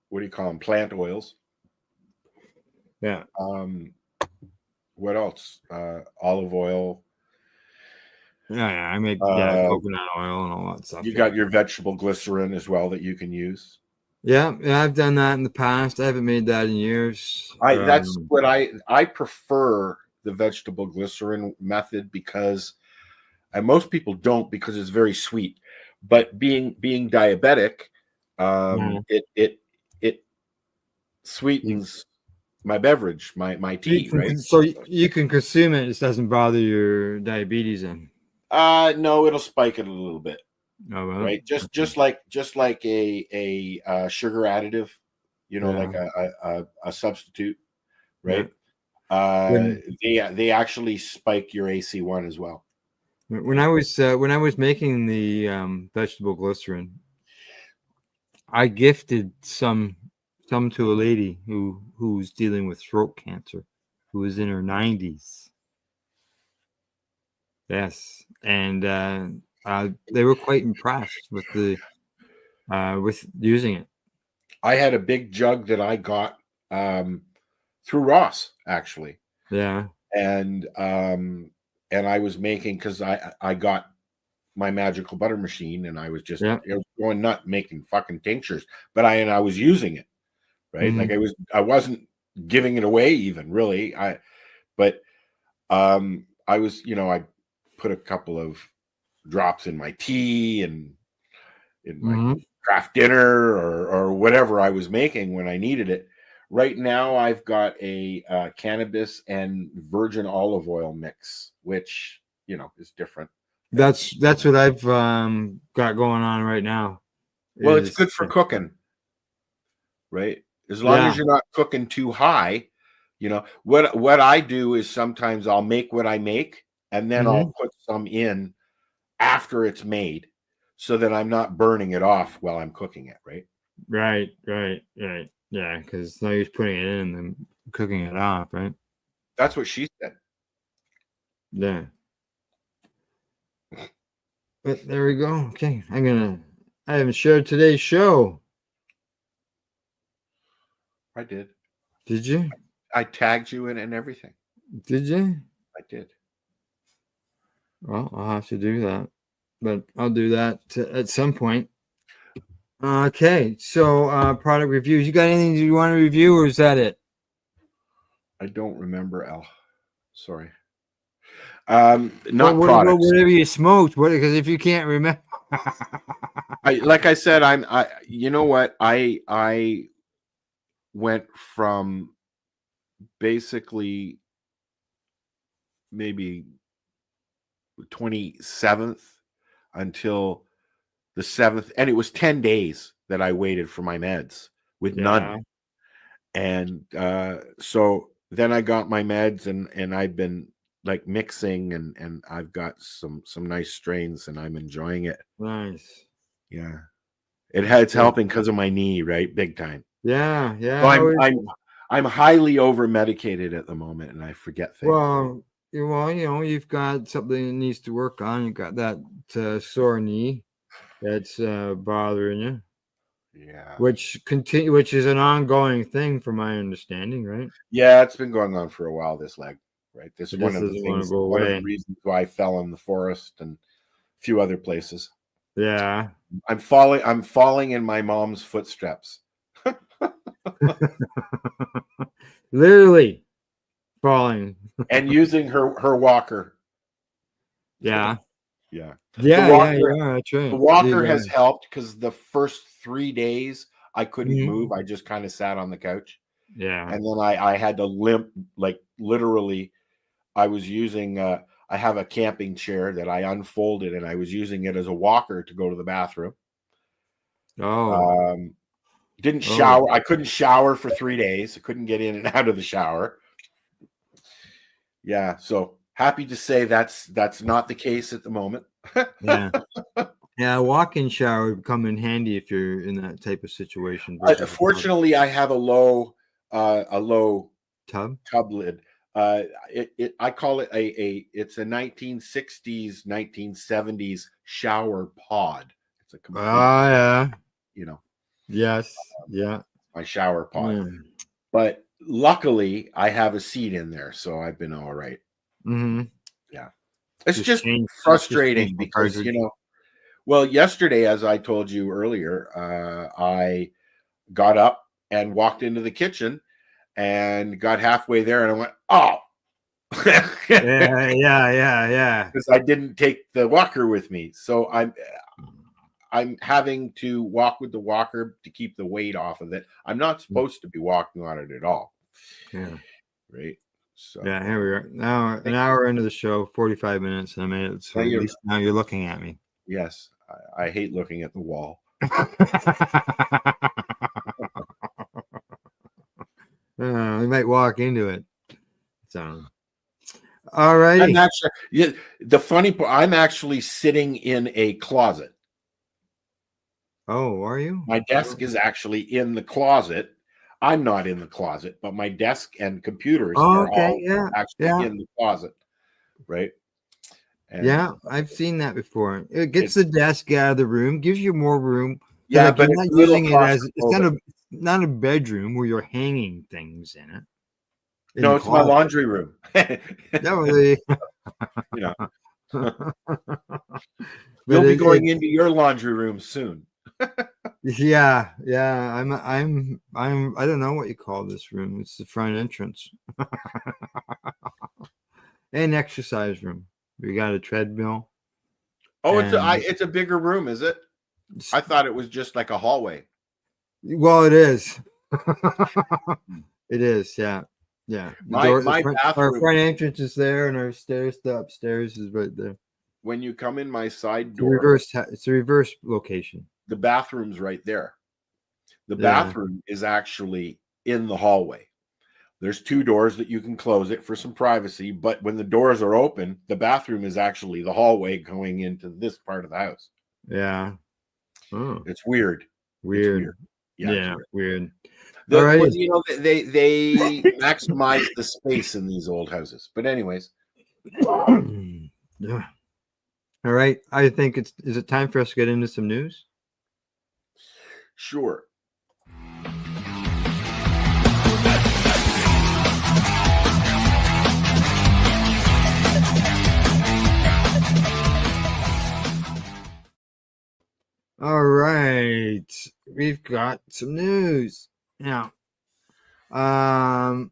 what do you call them? Plant oils. Yeah. What else? Olive oil. Yeah, I make coconut oil and all that stuff. You got your vegetable glycerin as well that you can use. Yeah, I've done that in the past. I haven't made that in years. That's what I prefer, the vegetable glycerin method, because most people don't, because it's very sweet. But being diabetic, it sweetens my beverage, my tea, right? So you can consume it. It just doesn't bother your diabetes then. No, it'll spike it a little bit. Oh, well. Right, just like a sugar additive, like a substitute, right? Yeah. They actually spike your AC1 as well. When I was making the vegetable glycerin, I gifted some to a lady who's dealing with throat cancer, who was in her 90s. Yes, and they were quite impressed with with using it. I had a big jug that I got through Ross, actually. Yeah, and I was making, because I got my magical butter machine, and I was just going nut making fucking tinctures, but I was using it, right? Mm-hmm. Like I wasn't giving it away even, really. I was, I put a couple of drops in my tea and in my craft dinner or whatever I was making when I needed it. Right now, I've got a cannabis and virgin olive oil mix, which is different. That's what I've got going on right now. Well, it's good for cooking, right? As long as you're not cooking too high. What I do is sometimes I'll make what I make, and then I'll put some in after it's made, so that I'm not burning it off while I'm cooking it, right? Right. Yeah, because no use putting it in and then cooking it off, right? That's what she said. Yeah. But there we go. Okay, I haven't shared today's show. I did. Did you? I tagged you in and everything. Did you? I did. Well, I'll have to do that, but I'll do that at some point. Okay, so product reviews. You got anything you want to review, or is that it? I don't remember, Al. Sorry. Not products. Whatever you smoked. Because if you can't remember, like I said, you know what? I went from basically maybe 27th until the 7th, and it was 10 days that I waited for my meds with none. And so then I got my meds, and I've been like mixing, and I've got some nice strains, and I'm enjoying it. Nice. Yeah, it's helping because of my knee, right? Big time. Yeah. So I'm highly over medicated at the moment, and I forget things. Well, you've got something that needs to work on. You got that sore knee that's bothering you. Yeah. Which is an ongoing thing, from my understanding, right? Yeah, it's been going on for a while. This leg, right? This is one of the things. One of the reasons why I fell in the forest and a few other places. Yeah. I'm falling in my mom's footsteps. Literally falling. And using her walker. Yeah. Yeah. Yeah, The yeah, walker, yeah. That's right. the walker Yeah. has helped because the first 3 days I couldn't Mhm. move. I just kind of sat on the couch. Yeah. And then I had to limp, like literally. I was using I have a camping chair that I unfolded and I was using it as a walker to go to the bathroom. Oh. Didn't Oh. shower. I couldn't shower for 3 days. I couldn't get in and out of the shower. Yeah, so happy to say that's not the case at the moment. Yeah. Yeah, a walk-in shower would come in handy if you're in that type of situation. versus a Fortunately, I have a low tub. tub lid. I call it it's a 1960s, 1970s shower pod. It's a complete, Yeah. you know, Yes. Yeah. my shower pod. Mm. But luckily, I have a seat in there, so I've been all right. Mm-hmm. Yeah, it's Just just change- frustrating just change the because cartridge. well, yesterday, as I told you earlier, I got up and walked into the kitchen and got halfway there, and I went, "Oh." Yeah. Because I didn't take the walker with me, so I'm having to walk with the walker to keep the weight off of it. I'm not supposed to be walking on it at all. Yeah. Right. So Yeah, here we are. Now an hour into the show, 45 minutes. I made it. So Now at you're- least now you're looking at me. yes, I hate looking at the wall. We might walk into it. So, all righty. I'm actually the funny part. I'm actually sitting in a closet. Oh, are you? My desk is actually in the closet. I'm not in the closet, but my desk and computers Oh, are okay. all Yeah. actually Yeah. in the closet, right? And, Yeah, I've seen that before. It gets the desk out of the room, gives you more room. yeah, Like, but you're it's not a little using it as it's claustrophobic. not a bedroom where you're hanging things in it. In No, the it's my closet. laundry room. No, they- You know, but we'll be going into your laundry room soon. Yeah. I don't know what you call this room. It's the front entrance. An exercise room. We got a treadmill. Oh, And- it's a bigger room, is it? I thought it was just like a hallway. Well, it is. It is, yeah. Yeah. My Our bathroom, front entrance is there, and our stairs to upstairs is right there. when you come in my side It's a door, it's a reverse location. the bathroom's right there. The Yeah. bathroom is actually in the hallway. There's 2 doors that you can close it for some privacy, but when the doors are open, the bathroom is actually the hallway going into this part of the house. Yeah. Oh, It's weird. weird. weird. Yeah, it's Yeah, weird. All All right. right. They maximize the space in these old houses. But anyways, Yeah. All right. I think is it time for us to get into some news? sure. All right. We've got some news. Now, the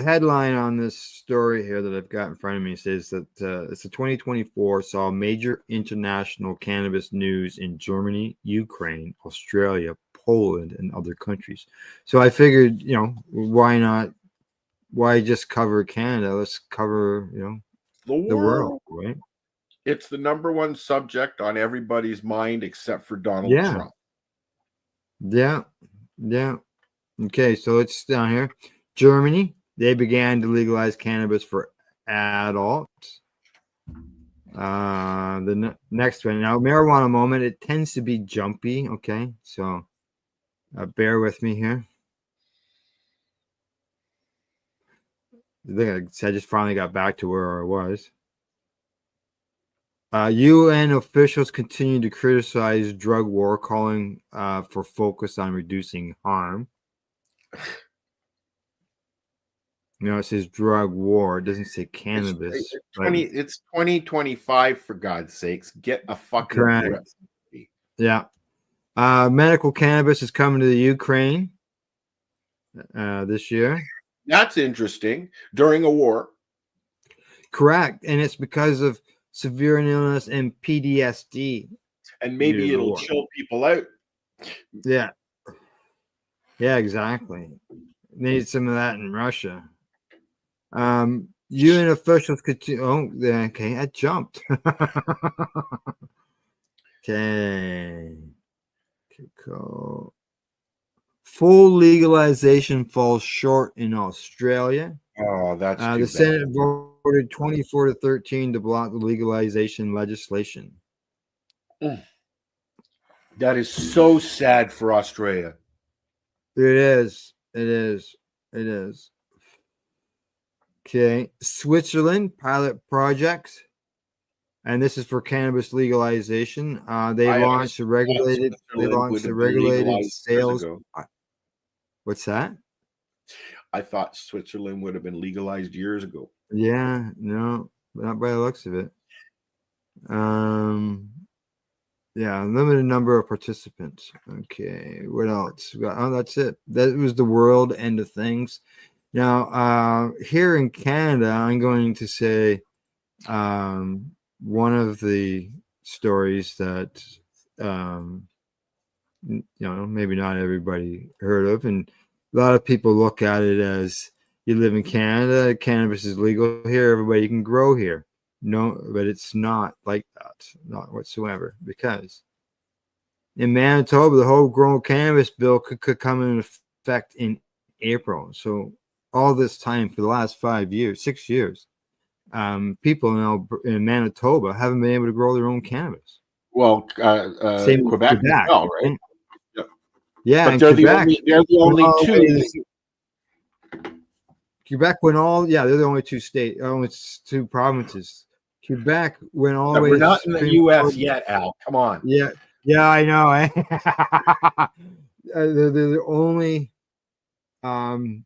headline on this story here that I've got in front of me says that it's a 2024 saw major international cannabis news in Germany, Ukraine, Australia, Poland, and other countries. So I figured, why not? Why just cover Canada? Let's cover, the world, right? It's the number one subject on everybody's mind except for Donald Yeah. Trump. Yeah. Okay, so it's down here. Germany, they began to legalize cannabis for adults. The next one. Now, marijuana moment, it tends to be jumpy. Okay, so bear with me here. I just finally got back to where I was. UN officials continue to criticize drug war, calling for focus on reducing harm. it says drug war. It doesn't say It's, cannabis. it's But 2025 for God's sakes. Get a fucking correct. grip. Yeah. Medical cannabis is coming to the Ukraine this year. That's interesting. During a war. Correct. And it's because of severe illness and PTSD. And maybe Yeah, it'll war. chill people out. Yeah. Yeah, exactly. Need some of that in Russia. UN officials continue. Oh, yeah, okay. I jumped. Okay. Cool. Full legalization falls short in Australia. Oh, that's too The bad. Senate voted 24 to 13 to block the legalization legislation. That is so sad for Australia. It is. It is. It is. Okay. Switzerland pilot projects. And this is for cannabis legalization. They launched a regulated. They launched a regulated sales. What's that? I thought Switzerland would have been legalized years ago. Yeah, no, not by the looks of it. Yeah, limited number of participants. Okay, what else? Oh, that's it. That was the world end of things. Now, here in Canada, I'm going to say one of the stories that maybe not everybody heard of, and a lot of people look at it as you live in Canada, cannabis is legal here, everybody can grow here. No, but it's not like that, not whatsoever, because in Manitoba, the whole grown cannabis bill could come into effect in April. So all this time for the last 6 years, people in Manitoba haven't been able to grow their own cannabis. Well, same Quebec, as well, right? Yeah, but and they're Quebec, they're the only two. Quebec went they're the only only two provinces. Quebec went all the way. We're not in the U.S. yet, Al. Come on. Yeah, I know. They're the only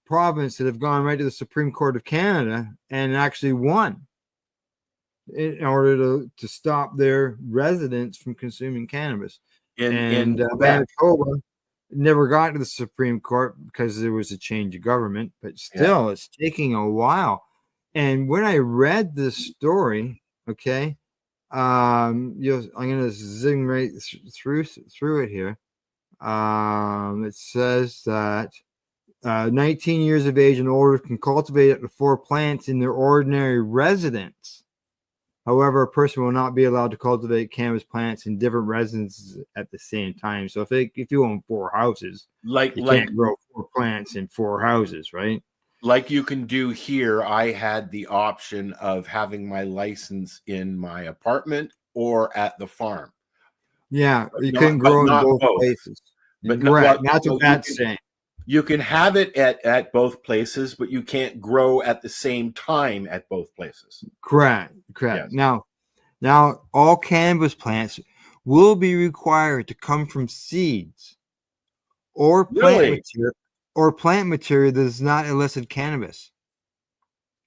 province that have gone right to the Supreme Court of Canada and actually won in order to stop their residents from consuming cannabis. In Manitoba never got to the Supreme Court because there was a change of government, but still, it's taking a while. And when I read this story, okay, I'm going to zing right through it here. It says that 19 years of age and older can cultivate up to 4 plants in their ordinary residence. However, a person will not be allowed to cultivate cannabis plants in different residences at the same time. So if you own 4 houses, you can't grow 4 plants in 4 houses, right? Like you can do here. I had the option of having my license in my apartment or at the farm. Yeah, you couldn't grow in both places. But correct. That's what that's saying. You can have it at both places, but you can't grow at the same time at both places. Correct. Yes. Now all cannabis plants will be required to come from seeds or plant material that is not illicit cannabis.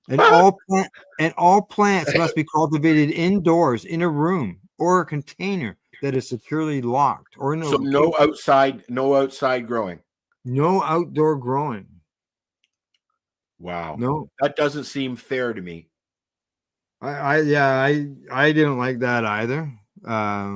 And all plants must be cultivated indoors in a room or a container that is securely locked or no outside growing. No outdoor growing. Wow. No, that doesn't seem fair to me. I didn't like that either. I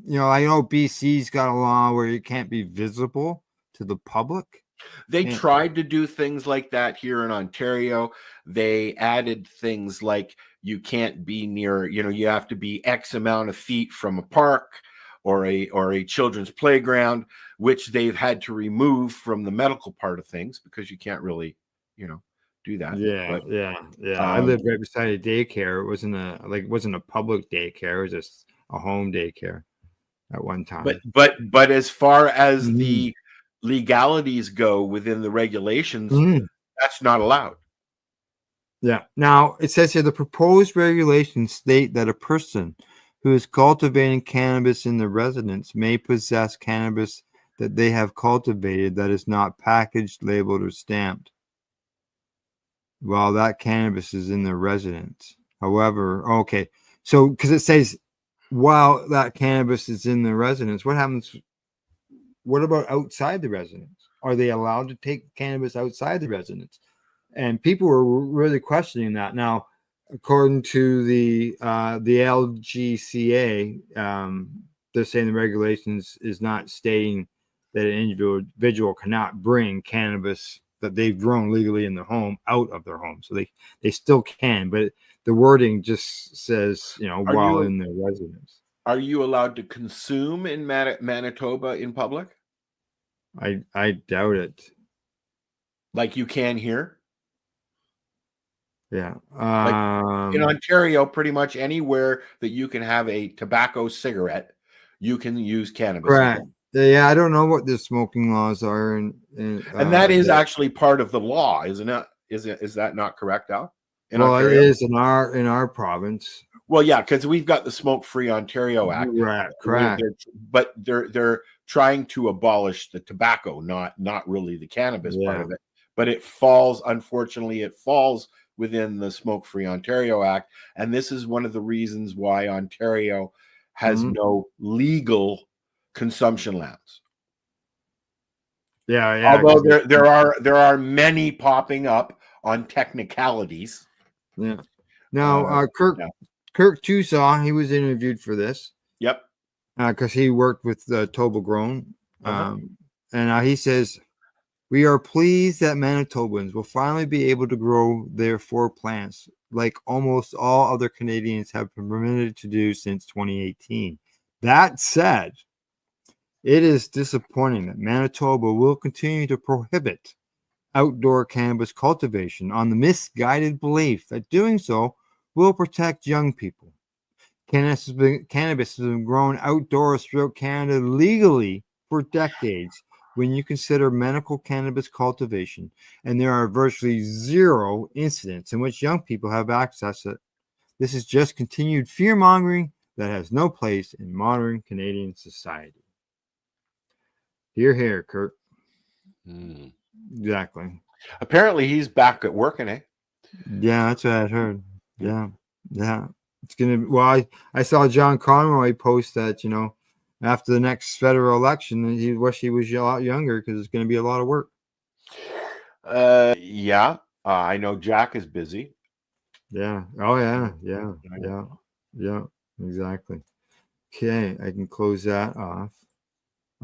know BC's got a law where it can't be visible to the public. They tried to do things like that here in Ontario. They added things like you can't be near, you have to be X amount of feet from a park or a children's playground, which they've had to remove from the medical part of things because you can't really, do that. Yeah. I lived right beside a daycare. It wasn't a public daycare. It was just a home daycare at one time. But as far as the legalities go within the regulations, that's not allowed. Yeah. Now it says here the proposed regulations state that a person who is cultivating cannabis in their residence may possess cannabis that they have cultivated that is not packaged, labeled, or stamped. while that cannabis is in their residence. However, okay, so because it says while that cannabis is in the residence, what happens? What about outside the residence? Are they allowed to take cannabis outside the residence? And people were really questioning that. Now, according to the LGCA, they're saying the regulations is not stating that an individual cannot bring cannabis that they've grown legally in their home out of their home. So they still can, but the wording just says, while in their residence. Are you allowed to consume in Manitoba in public? I doubt it. Like you can here? Yeah. In Ontario, pretty much anywhere that you can have a tobacco cigarette, you can use cannabis. Correct. Yeah, I don't know what the smoking laws are, and that is actually part of the law, isn't it? Is that not correct, Al? Ontario? It is in our province. Well, yeah, because we've got the Smoke-Free Ontario Act. Right, correct. But they're trying to abolish the tobacco, not really the cannabis part of it. But it falls within the Smoke-Free Ontario Act, and this is one of the reasons why Ontario has no legal consumption lands. Yeah. Although there are many popping up on technicalities. Yeah. Now, Kirk Tusaw, he was interviewed for this. Yep. Because he worked with Toba Grown. And he says, "We are pleased that Manitobans will finally be able to grow their 4 plants like almost all other Canadians have been permitted to do since 2018. That said, it is disappointing that Manitoba will continue to prohibit outdoor cannabis cultivation on the misguided belief that doing so will protect young people. Cannabis has been grown outdoors throughout Canada legally for decades when you consider medical cannabis cultivation, and there are virtually 0 incidents in which young people have access to it. This is just continued fear-mongering that has no place in modern Canadian society." Hear, hear, Kurt. Exactly. Apparently, he's back at work, eh? Yeah, that's what I heard. Yeah. It's gonna be. Well, I saw John Conroy post that after the next federal election, he wish he was a lot younger because it's going to be a lot of work. Yeah. I know Jack is busy. Yeah. Oh yeah. Exactly. Okay, I can close that off.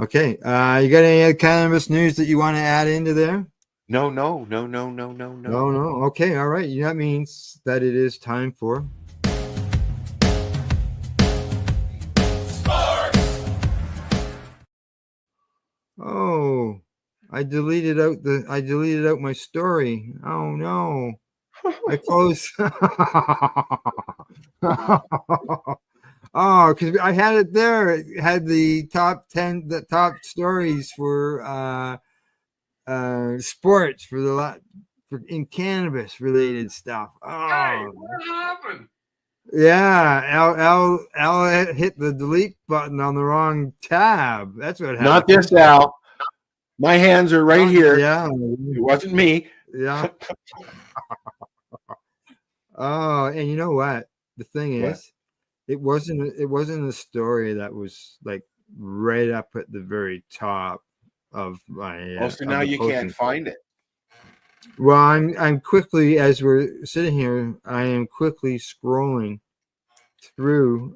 Okay, you got any other cannabis news that you want to add into there? No. Okay, all right. That means that it is time for Oh, I deleted out my story. Oh no. I closed. Oh, because I had it there. It had the top stories for sports for in cannabis related stuff. Oh, hey, what happened? Yeah, Al hit the delete button on the wrong tab. That's what happened. Not this, Al. My hands are right here. Yeah, it wasn't me. Yeah. Oh, and you know what? The thing is, it wasn't a story that was like right up at the very top of my. So now you can't find it. Well, I'm quickly, as we're sitting here, I am quickly scrolling through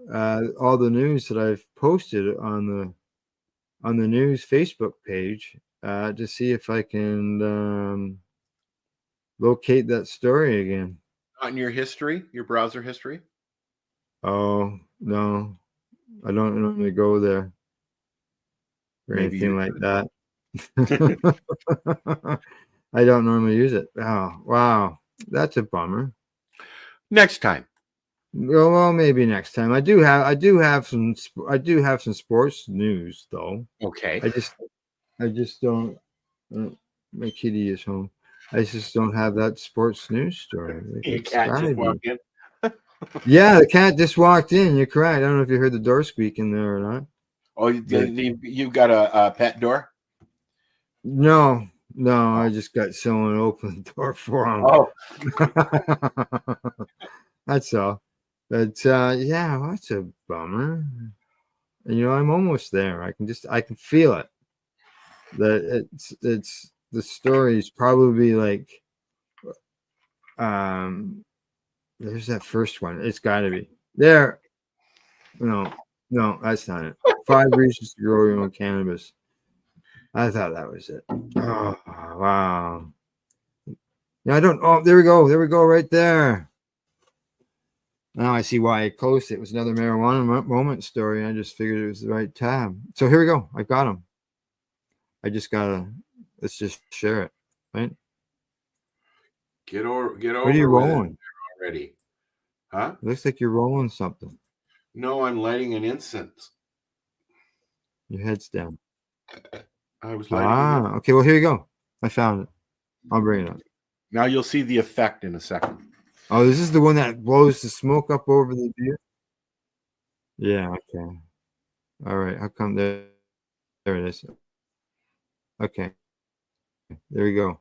all the news that I've posted on the news Facebook page to see if I can locate that story again. Not in your history, your browser history? Oh no, I don't normally go there or anything like that. I don't normally use it. Oh, wow. That's a bummer. Next time. Well, maybe next time. I do have some sports news though. Okay. I just don't. My kitty is home. I just don't have that sports news story. Your cat just walked in. Yeah, the cat just walked in. You're correct. I don't know if you heard the door squeak in there or not. Oh, you've got a pet door? No, No, I just got someone open the door for him. Oh, That's all. But yeah, well, that's a bummer. And, I'm almost there. I can feel it. That it's the story is probably like there's that first one. It's gotta be there. No, that's not it. 5 reasons to grow your own cannabis. I thought that was it. Oh wow. Yeah, I don't. Oh, there we go. There we go. Right there. Now I see why I closed it. It was another marijuana moment story. I just figured it was the right tab. So here we go. I got them. I just gotta. Let's just share it, right? get over What are you with it rolling? already. Huh? It looks like you're rolling something. No, I'm lighting an incense. Your head's down. I was lighting an incense. Okay. Well, here you go. I found it. I'll bring it up. Now you'll see the effect in a second. Oh, this is the one that blows the smoke up over the beer? Yeah, okay. All right. How come there it is. Okay. There we go.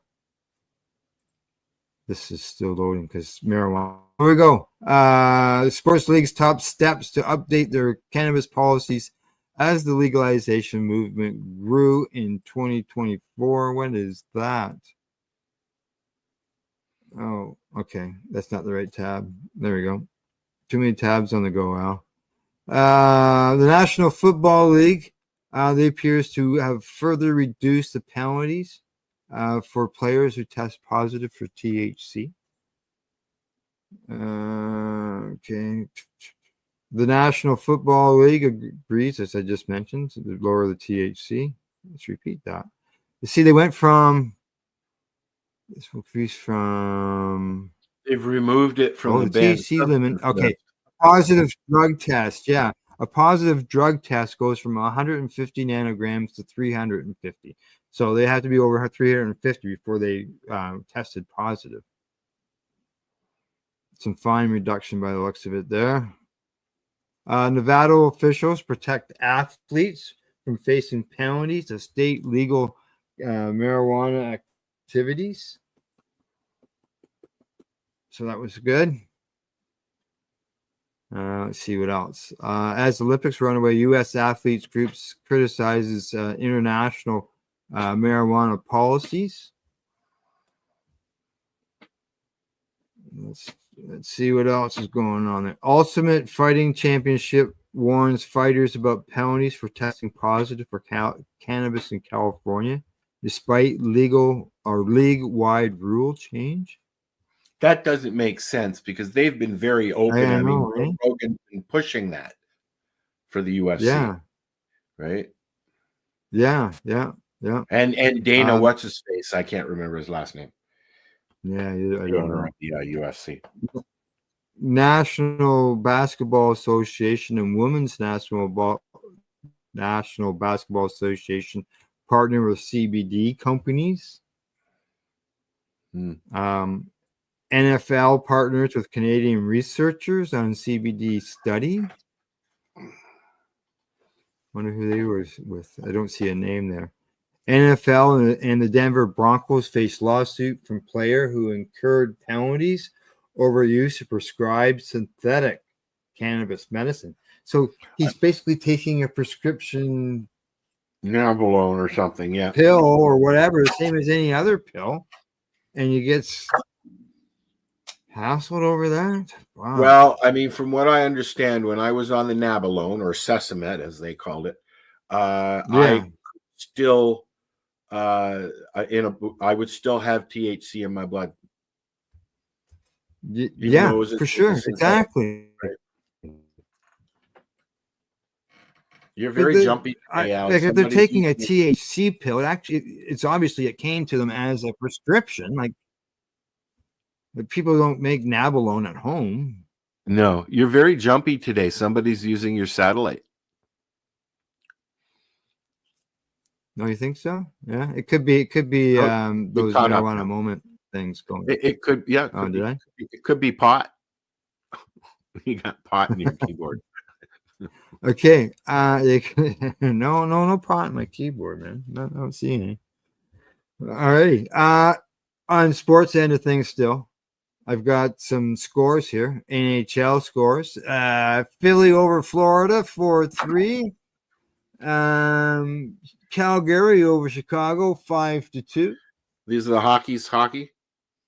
This is still loading because marijuana. Here we go. The sports league's top steps to update their cannabis policies as the legalization movement grew in 2024. What is that? Oh, okay. That's not the right tab. There we go. Too many tabs on the go, Al. The National Football League, they appears to have further reduced the penalties for players who test positive for THC. Okay. The National Football League agrees, as I just mentioned, to lower the THC. Let's repeat that. You see, they went from this will increase from. They've removed it from the ban. THC limit. Okay. Positive drug test. Yeah. A positive drug test goes from 150 nanograms to 350. So they have to be over 350 before they tested positive. Some fine reduction by the looks of it there. Nevada officials protect athletes from facing penalties of state legal marijuana activities. So that was good. Let's see what else. As Olympics run away, U.S. athletes groups criticizes international marijuana policies. Let's see what else is going on there. Ultimate Fighting Championship warns fighters about penalties for testing positive for cannabis in California, despite legal or league-wide rule change. That doesn't make sense because they've been very open. I mean, right? Rogan's been pushing that for the UFC. Yeah. Right? Yeah. And Dana, what's his face? I can't remember his last name. Yeah, I don't know. The UFC. National Basketball Association and Women's National Basketball Association partner with CBD companies. NFL partners with Canadian researchers on CBD study. Wonder who they were with. I don't see a name there. NFL and the Denver Broncos face lawsuit from player who incurred penalties over use of prescribed synthetic cannabis medicine. So he's basically taking a prescription Navalone or something, yeah, pill or whatever, the same as any other pill, and you get hassled over that. Wow. Well, I mean, from what I understand, when I was on the Nabalone or Sesamet, as they called it, I still I would still have THC in my blood. Yeah, for sure, exactly. Right. You're very jumpy today, Al. Like if they're taking a THC pill, it's obviously it came to them as a prescription. Like people don't make Nabalone at home. No, you're very jumpy today. Somebody's using your satellite. No, you think so? Yeah, it could be those marijuana moment things going. It could, yeah. It could be pot. You got pot in your keyboard. Okay. No pot in my keyboard, man. I don't see any. All right. On sports end of things still, I've got some scores here. NHL scores. Philly over Florida 4-3. Calgary over Chicago 5-2. These are the hockey.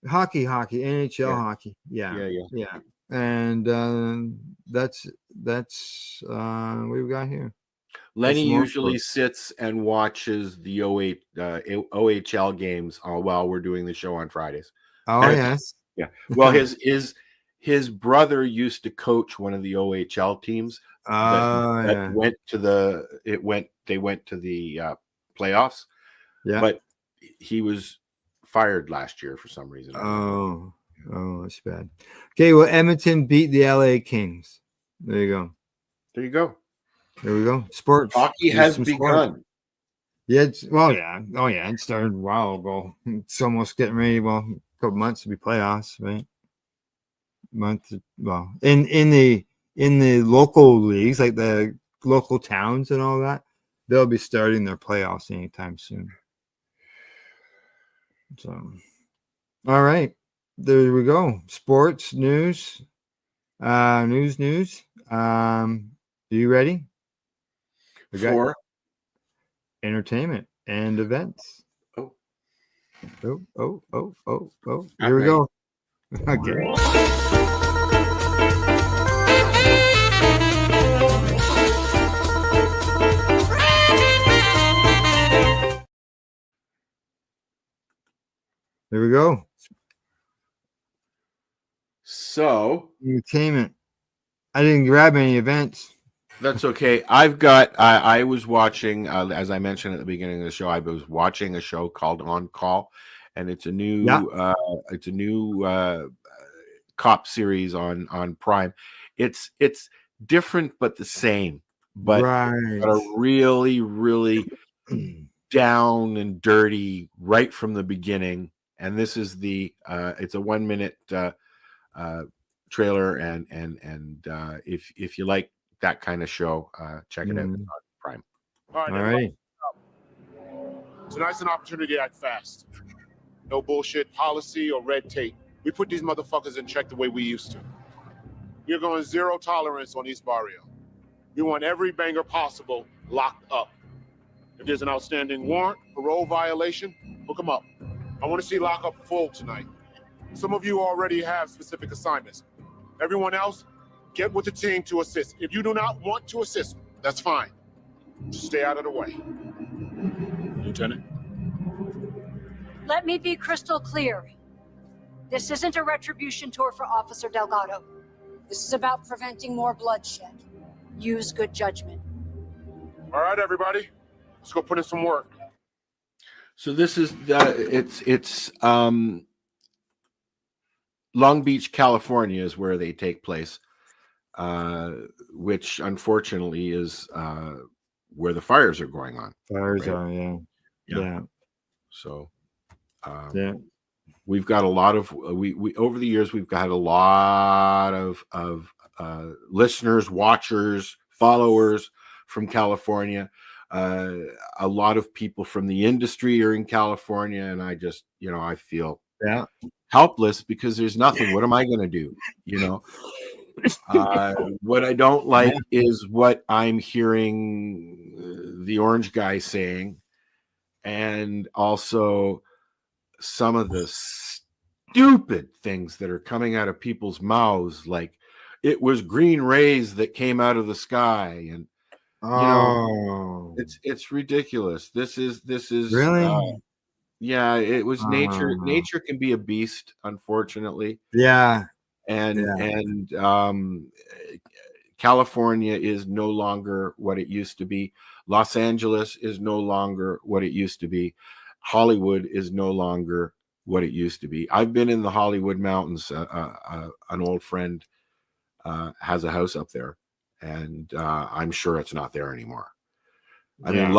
Hockey, NHL Yeah. hockey. Yeah. Yeah. And that's what we've got here. Lenny more usually sits and watches the OHL games while we're doing the show on Fridays. Oh yes. Yeah. Well, his brother used to coach one of the OHL teams that went to they went to the playoffs. Yeah. But he was fired last year for some reason. Oh, that's bad. Okay, well, Edmonton beat the LA Kings. There you go. There you go. There we go. Sports. Hockey has begun. Sport. Yeah, it started a while ago. It's almost getting ready. Well, a couple months to be playoffs, right? In the local leagues, like the local towns and all that, they'll be starting their playoffs anytime soon. So, all right, there we go. Sports news. News. Are you ready? For entertainment and events. Oh. Here we go. Okay. There we go. So entertainment. I didn't grab any events. That's okay. I was watching, as I mentioned at the beginning of the show, I was watching a show called On Call, and it's a new cop series on Prime. It's different but the same, but a really, really down and dirty right from the beginning. And this is it's a 1-minute trailer, and if you like that kind of show, check it out on Prime. All right. Tonight's an opportunity to act fast. No bullshit policy or red tape. We put these motherfuckers in check the way we used to. We're going zero tolerance on East Barrio. We want every banger possible locked up. If there's an outstanding warrant, parole violation, hook them up. I want to see lockup full tonight. Some of you already have specific assignments. Everyone else, get with the team to assist. If you do not want to assist, that's fine. Just stay out of the way. Lieutenant? Let me be crystal clear. This isn't a retribution tour for Officer Delgado. This is about preventing more bloodshed. Use good judgment. All right, everybody. Let's go put in some work. So this is it's Long Beach, California is where they take place, which unfortunately is where the fires are going on. Fires are, yeah. So, we've got a lot of we over the years we've got a lot of listeners, watchers, followers from California. A lot of people from the industry are in California, and I just, I feel helpless because there's nothing. What am I going to do? What I don't like is what I'm hearing the orange guy saying, and also some of the stupid things that are coming out of people's mouths, like it was green rays that came out of the sky, and it's ridiculous. This is really it was nature. Nature can be a beast, unfortunately. And California is no longer what it used to be. Los Angeles is no longer what it used to be. Hollywood is no longer what it used to be. I've been in the Hollywood Mountains. An old friend has a house up there, and I'm sure it's not there anymore. I mean,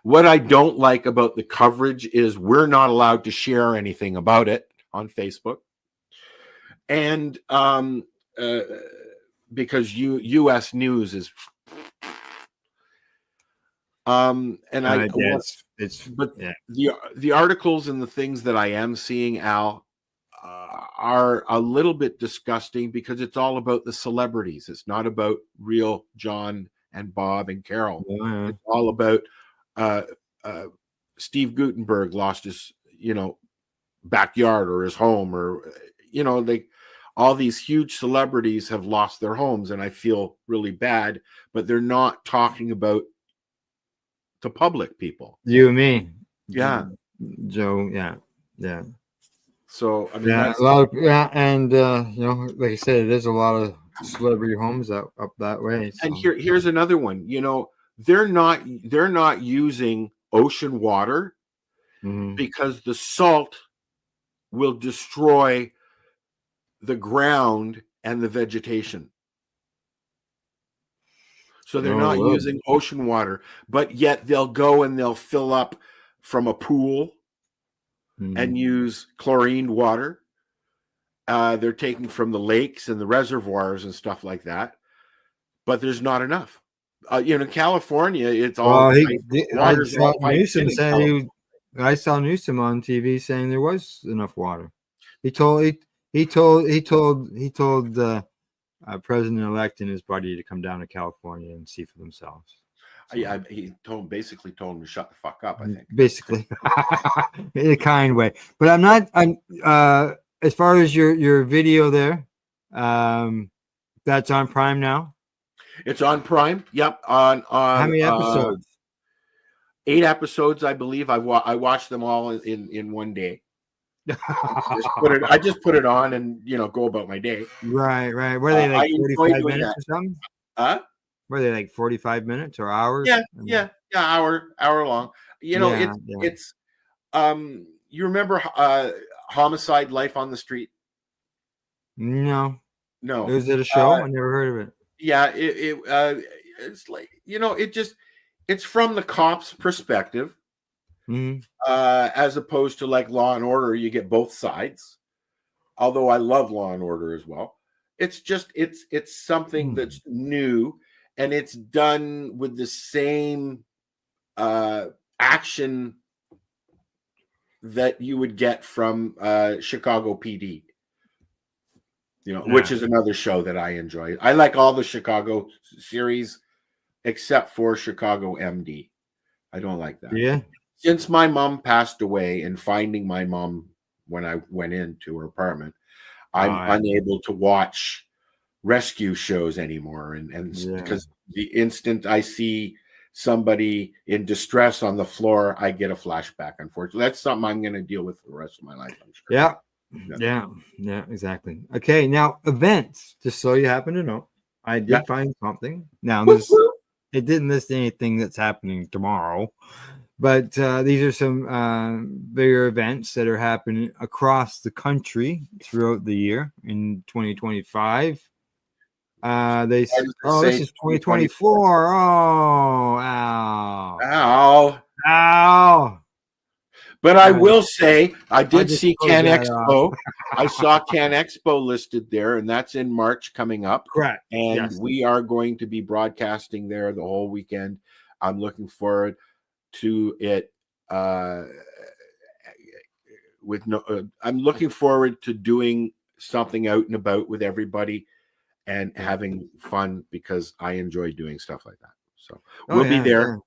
what I don't like about the coverage is we're not allowed to share anything about it on Facebook. And because U.S. news is, and but yeah. the articles and the things that I am seeing, Al, are a little bit disgusting because it's all about the celebrities. It's not about real John and Bob and Carol. Yeah. It's all about Steve Gutenberg lost his, backyard or his home, or all these huge celebrities have lost their homes, and I feel really bad, but they're not talking about the public people. You and me. Yeah. Joe. Yeah. Yeah. So I mean, Yeah, that's a lot of and like I said, there's a lot of celebrity homes up that way. So. and here's another one. They're not using ocean water Mhm. because the salt will destroy the ground and the vegetation. So they're not using ocean water, but yet they'll go and they'll fill up from a pool and use chlorined water. They're taking from the lakes and the reservoirs and stuff like that, but there's not enough. California, it's all. I saw Newsom on TV saying there was enough water. He told President-elect and his buddy to come down to California and see for themselves. So, he basically told him to shut the fuck up, I think. Basically, in a kind way. But I'm as far as your video there, that's on Prime now. It's on Prime. Yep. On how many episodes? 8 episodes, I believe. I watched them all in one day. I just put it on and go about my day. Right. Were they like 45 minutes or something? Were they like 45 minutes or hours? Yeah, hour long. It's you remember Homicide: Life on the Street? No. Is it a show? I never heard of it. Yeah, it's like it's from the cop's perspective. As opposed to like Law and Order, you get both sides. Although I love Law and Order as well. It's just it's something that's new, and it's done with the same action that you would get from Chicago PD. Which is another show that I enjoy. I like all the Chicago series except for Chicago MD. I don't like that. Yeah. Since my mom passed away and finding my mom when I went into her apartment, I'm unable to watch rescue shows anymore. And because the instant I see somebody in distress on the floor, I get a flashback. Unfortunately, that's something I'm going to deal with for the rest of my life, I'm sure. Yeah, exactly. Okay, now events. Just so you happen to know, I did find something. Now it didn't list anything that's happening tomorrow, but these are some bigger events that are happening across the country throughout the year in 2025. This is 2024. Oh, ow. But I will say, I did see Can Expo. I saw Can Expo listed there, and that's in March coming up. Correct. And we are going to be broadcasting there the whole weekend. I'm looking forward to it. I'm looking forward to doing something out and about with everybody and having fun because I enjoy doing stuff like that. So we'll be there. Yeah.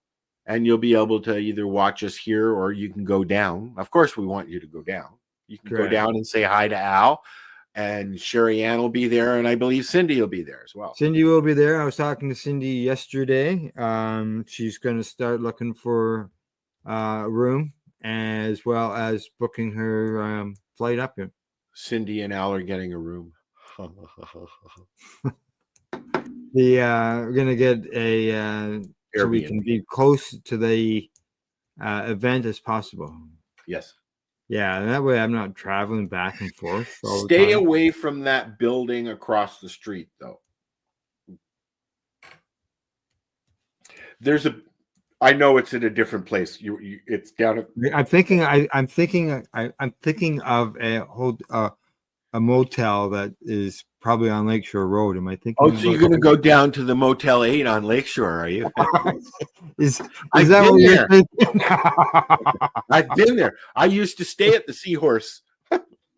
And you'll be able to either watch us here or you can go down. Of course, we want you to go down. You can go down and say hi to Al, and Sherry Ann will be there, and I believe Cindy will be there as well. Cindy will be there. I was talking to Cindy yesterday. She's going to start looking for a room as well as booking her flight up here. Cindy and Al are getting a room. We're going to get a... so we can be close to the event as possible. Yes. Yeah, and that way I'm not traveling back and forth. Stay away from that building across the street, though. I know it's in a different place. It's down at. I'm thinking of a motel that is probably on Lakeshore Road. Am I thinking? Oh, so you're going to go down to the Motel 8 on Lakeshore, are you? Is I've that been what there. you're thinking? I've been there. I used to stay at the Seahorse.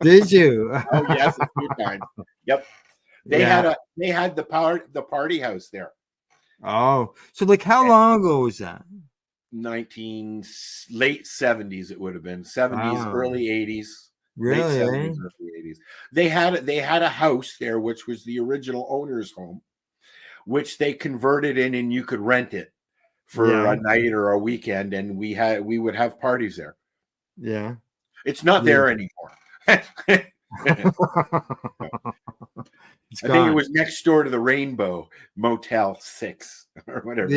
Did you? Oh yes, a few times. Yep. They had the party house there. Oh, so like how long ago was that? Late 70s it would have been. 70s, Wow. early 80s. Really? Late 70s, early 80s. They had a house there which was the original owner's home, which they converted in, and you could rent it for a night or a weekend, and we would have parties there. Yeah. It's not there anymore. I think it was next door to the Rainbow Motel 6 or whatever.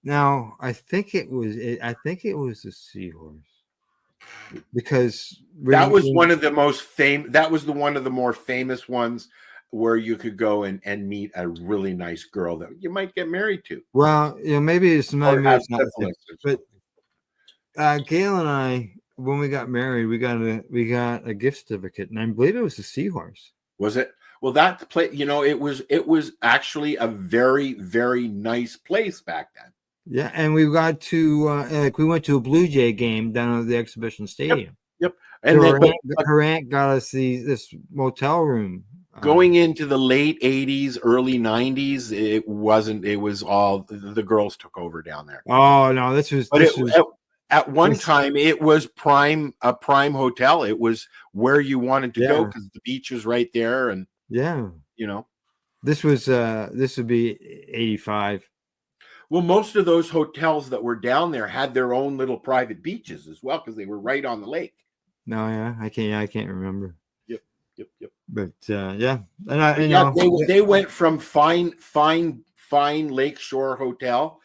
Now I think it was the Seahorse, because that was one of the most famous. That was one of the more famous ones where you could go and meet a really nice girl that you might get married to. Well, maybe it's not. But Gail and I, when we got married, we got a gift certificate, and I believe it was the Seahorse. Was it? Well, that place, it was actually a very, very nice place back then. Yeah, and we got to we went to a Blue Jay game down at the exhibition stadium. Yep. And so her aunt got us this motel room. Going into the late 80s, early 90s, it was all the girls took over down there. Oh no, this was at one time it was a prime hotel. It was where you wanted to go because the beach was right there, and this would be 85. Well, most of those hotels that were down there had their own little private beaches as well because they were right on the lake. No, yeah, I can't remember. Yep. But and they went from fine Lakeshore Hotel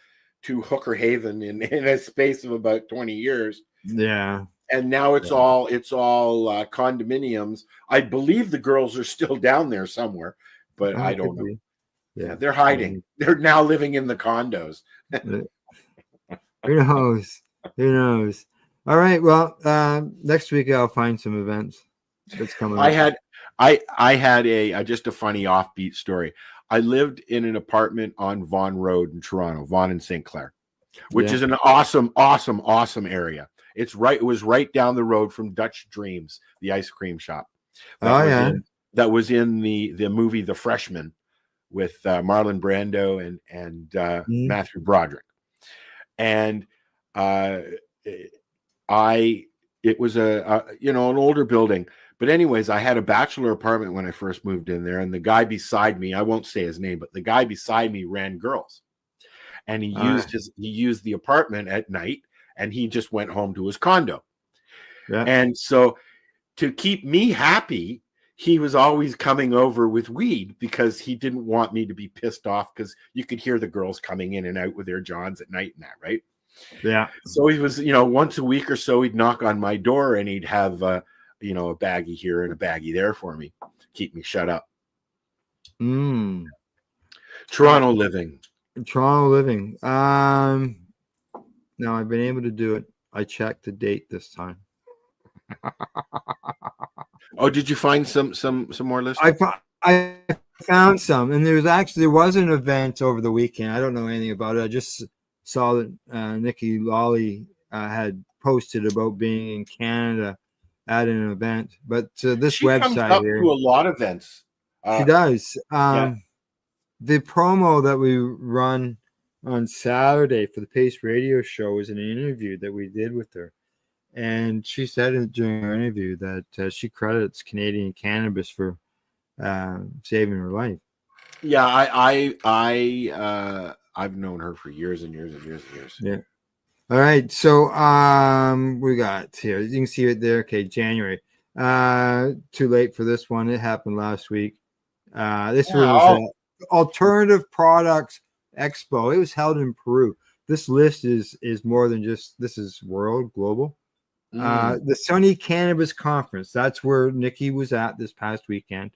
to Hooker Haven in a space of about 20 years. Yeah. And now it's all condominiums. I believe the girls are still down there somewhere, but I don't know. Yeah, they're hiding. They're now living in the condos. Who knows? All right. Well, next week I'll find some events that's coming. I had a just a funny offbeat story. I lived in an apartment on Vaughan Road in Toronto, Vaughan and St. Clair, which is an awesome area. It was right down the road from Dutch Dreams, the ice cream shop. That was in the movie The Freshman with Marlon Brando and Matthew Broderick. And it was an older building. But anyways, I had a bachelor apartment when I first moved in there, and the guy beside me, I won't say his name, but the guy beside me ran girls. And he used the apartment at night, and he just went home to his condo. Yeah. And so to keep me happy, he was always coming over with weed because he didn't want me to be pissed off because you could hear the girls coming in and out with their johns at night and that, right? Yeah. So he was, once a week or so, he'd knock on my door and he'd have, a baggie here and a baggie there for me, keep me shut up. Toronto living. Now I've been able to do it. I checked the date this time. Oh, did you find some more lists? I found some, and there was an event over the weekend. I don't know anything about it. I just saw that Nikki Lawley had posted about being in Canada at an event. But this website comes up here, to a lot of events. She does. The promo that we run on Saturday for the Pace Radio show is an interview that we did with her. And she said during her interview that she credits Canadian cannabis for saving her life. Yeah, I've known her for years and years and years and years. Yeah. All right. So we got here. You can see it there. Okay, January. Too late for this one. It happened last week. This was Alternative Products Expo. It was held in Peru. This list is more than just this is world global. The Sunny Cannabis Conference. That's where Nikki was at this past weekend.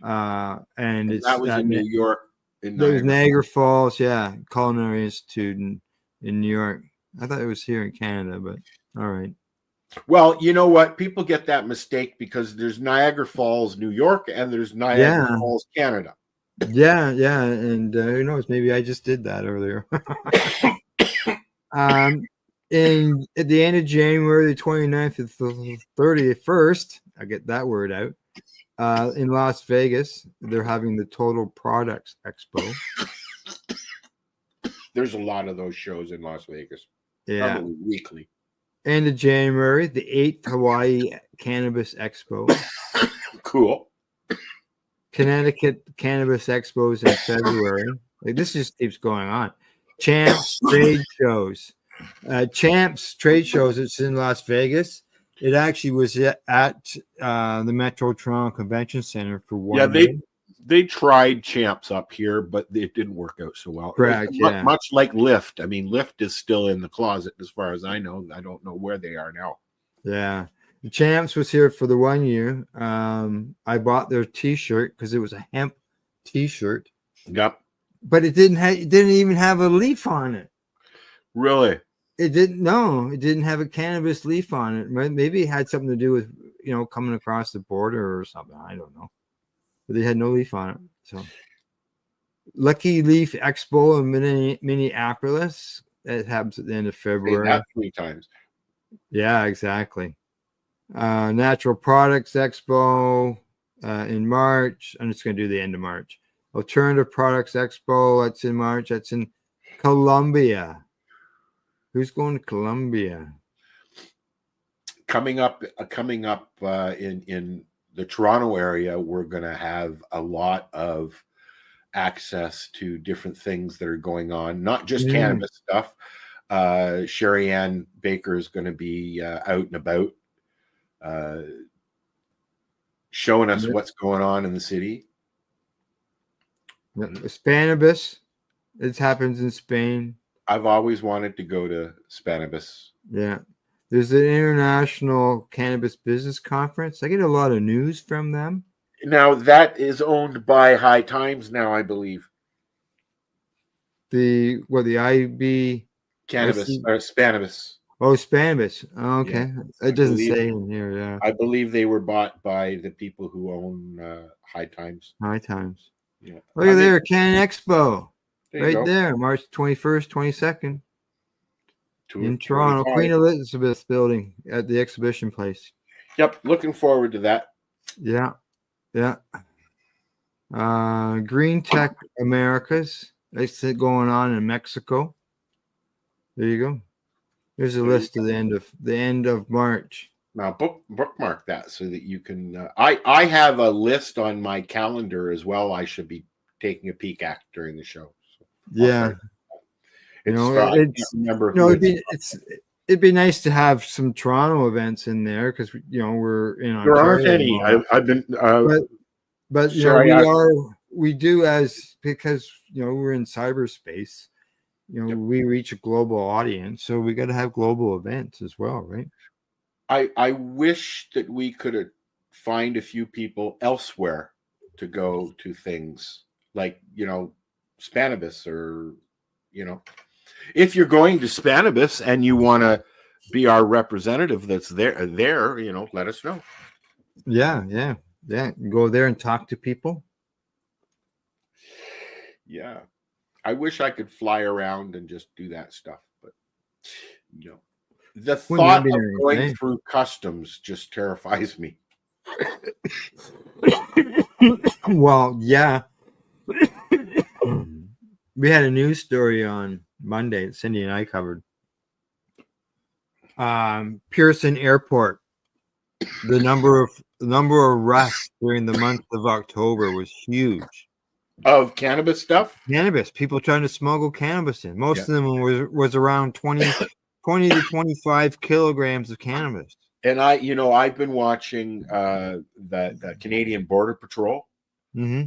And that was in New York. There's Niagara Falls, Culinary Institute in New York. I thought it was here in Canada, but all right. Well, you know what? People get that mistake because there's Niagara Falls, New York, and there's Niagara Yeah. Falls, Canada. Yeah, and who knows? Maybe I just did that earlier. In at the end of January, the 29th to the 31st, I get that word out. In Las Vegas, they're having the Total Products Expo. There's a lot of those shows in Las Vegas. Yeah. Probably weekly. End of January, the 8th Hawaii Cannabis Expo. Cool. Connecticut Cannabis Expos in February. Like this just keeps going on. Champs trade shows. Champs trade shows. It's in Las Vegas. It actually was at the Metro Toronto Convention Center for 1 year. They tried Champs up here, but it didn't work out so well. Correct. Yeah. Much like Lyft. I mean, Lyft is still in the closet as far as I know. I don't know where they are now. Yeah. The Champs was here for the 1 year. I bought their T-shirt because it was a hemp T-shirt. Yep. But it didn't even have a leaf on it. Really? It didn't have a cannabis leaf on it. Maybe it had something to do with, coming across the border or something. I don't know. But they had no leaf on it. So Lucky Leaf Expo in Minneapolis. That happens at the end of February. That 3 times. Yeah, exactly. Natural Products Expo in March. I'm just going to do the end of March. Alternative Products Expo. That's in March. That's in Colombia. Who's going to Colombia? Coming up in the Toronto area, we're going to have a lot of access to different things that are going on, not just cannabis stuff. Sherry Ann Baker is going to be out and about, showing us what's going on in the city. Spanibus. It happens in Spain. I've always wanted to go to Spanibus. Yeah. There's an International Cannabis Business Conference. I get a lot of news from them. Now, that is owned by High Times now, I believe. The IB... Cannabis, or Spanibus. Oh, Spanibus. Oh, okay. Yeah. It doesn't say in here, yeah. I believe they were bought by the people who own High Times. High Times. Yeah. Look at there, Canon Expo. There there, March 21st, 22nd. In Toronto, Queen Elizabeth Building at the exhibition place. Yep, looking forward to that. Yeah. Green Tech Americas. That's going on in Mexico. There you go. Here's a list of the end of March. Now bookmark that so that you can. I have a list on my calendar as well. I should be taking a peek at during the show. So yeah, it'd be nice to have some Toronto events in there because we're in Ontario. There aren't any. I've been, but we do as because we're in cyberspace. We reach a global audience, so we got to have global events as well, right? I wish that we could find a few people elsewhere to go to things like Spanibus or if you're going to Spanibus and you want to be our representative that's there, let us know. Yeah. Go there and talk to people. Yeah. I wish I could fly around and just do that stuff, but the thought of going through customs just terrifies me. Well, yeah. We had a news story on Monday that Cindy and I covered. Pearson Airport. The number of arrests during the month of October was huge. Of cannabis stuff? Cannabis. People trying to smuggle cannabis in. Most of them was around 20 to 25 kilograms of cannabis. And I've been watching the Canadian Border Patrol. Mm-hmm.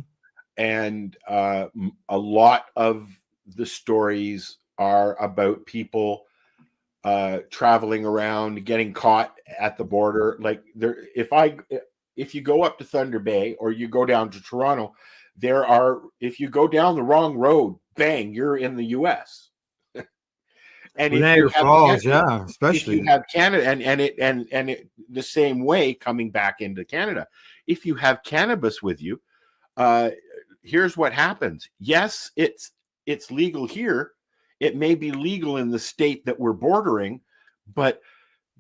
And a lot of the stories are about people traveling around, getting caught at the border. Like if you go up to Thunder Bay or you go down to Toronto, if you go down the wrong road, bang, you're in the US. And Niagara Falls, yeah, if especially. you have Canada, and it the same way coming back into Canada, if you have cannabis with you, here's what happens. Yes, it's legal here. It may be legal in the state that we're bordering, but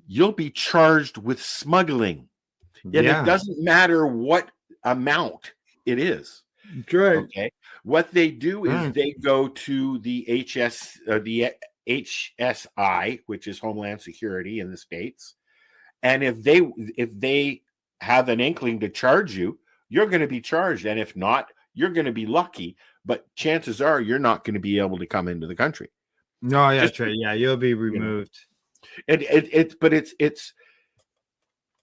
you'll be charged with smuggling. And it doesn't matter what amount it is. That's right. Okay. What they do is they go to the HSI, which is Homeland Security in the States. And if they have an inkling to charge you, you're going to be charged. And if not, you're going to be lucky. But chances are you're not going to be able to come into the country. No, yeah, that's right. Yeah, you'll be removed. It's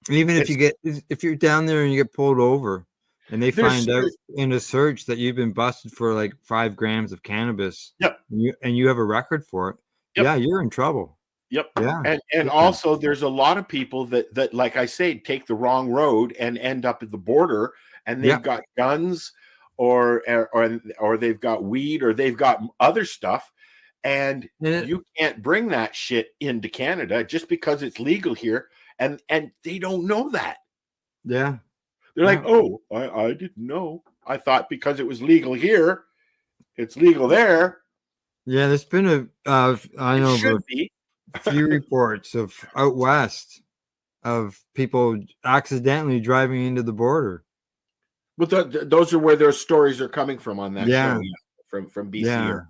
even if you're down there and you get pulled over and they find out in a search that you've been busted for like 5 grams of cannabis, and you have a record for it, yeah, you're in trouble. Yep. Yeah. And also there's a lot of people that like I say, take the wrong road and end up at the border, and they've got guns or they've got weed or they've got other stuff. And you can't bring that shit into Canada just because it's legal here. And they don't know that. Yeah. They're like, oh, I didn't know. I thought because it was legal here, it's legal there. Yeah, there's been a few reports of out west of people accidentally driving into the border. Well, those are where their stories are coming from on that show. From BC or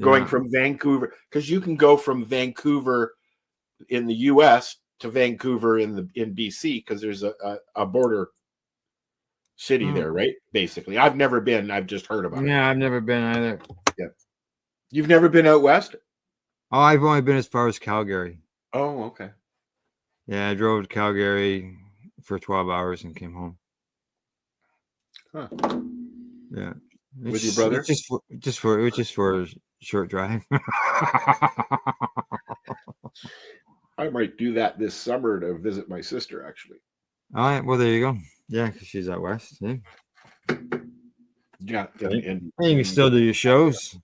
going from Vancouver, because you can go from Vancouver in the US to Vancouver in BC, because there's a border city there, right? Basically, I've never been. I've just heard about it. Yeah, I've never been either. Yeah, you've never been out west? Oh, I've only been as far as Calgary. Oh, okay. Yeah, I drove to Calgary for 12 hours and came home. Huh. Yeah. With your brother? Just for a short drive. I might do that this summer to visit my sister, actually. All right. Well, there you go. Yeah, because she's out west. Yeah. Yeah. And you can still do your shows.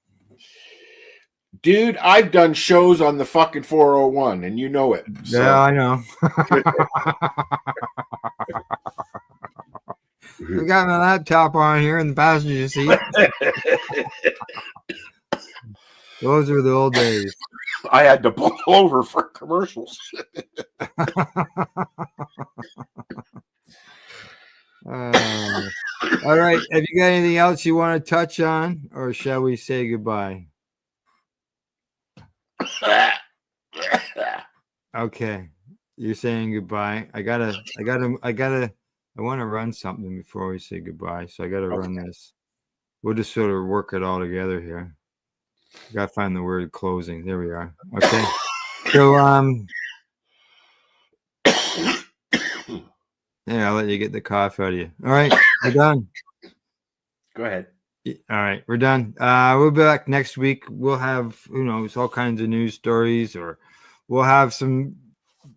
Dude, I've done shows on the fucking 401, and you know it. So. Yeah, I know. I got my laptop on here in the passenger seat. Those were the old days. I had to pull over for commercials. All right. Have you got anything else you want to touch on, or shall we say goodbye? Okay. You're saying goodbye. I want to run something before we say goodbye, so I got to run this. We'll just sort of work it all together here. Got to find the word closing. There we are. Okay. So, yeah, I'll let you get the cough out of you. All right, we're done. Go ahead. All right, we're done. We'll be back next week. We'll have, who knows, all kinds of news stories, or we'll have some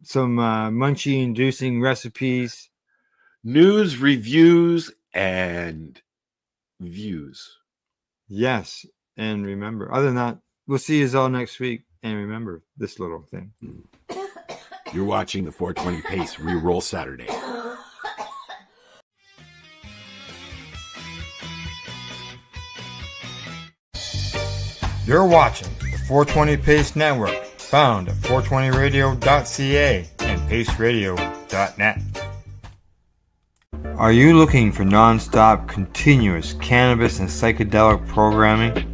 munchie-inducing recipes. News, reviews, and views. Yes. And remember, other than that, we'll see you all next week. And remember this little thing. You're watching the 420 Pace Reroll Saturday. You're watching the 420 Pace Network, found at 420radio.ca and paceradio.net. Are you looking for non-stop, continuous cannabis and psychedelic programming?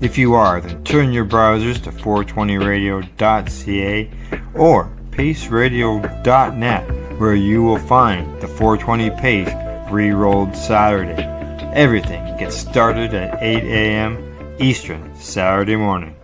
If you are, then turn your browsers to 420radio.ca or paceradio.net, where you will find the 420 Pace Rerolled Saturday. Everything gets started at 8 a.m. Eastern Saturday morning.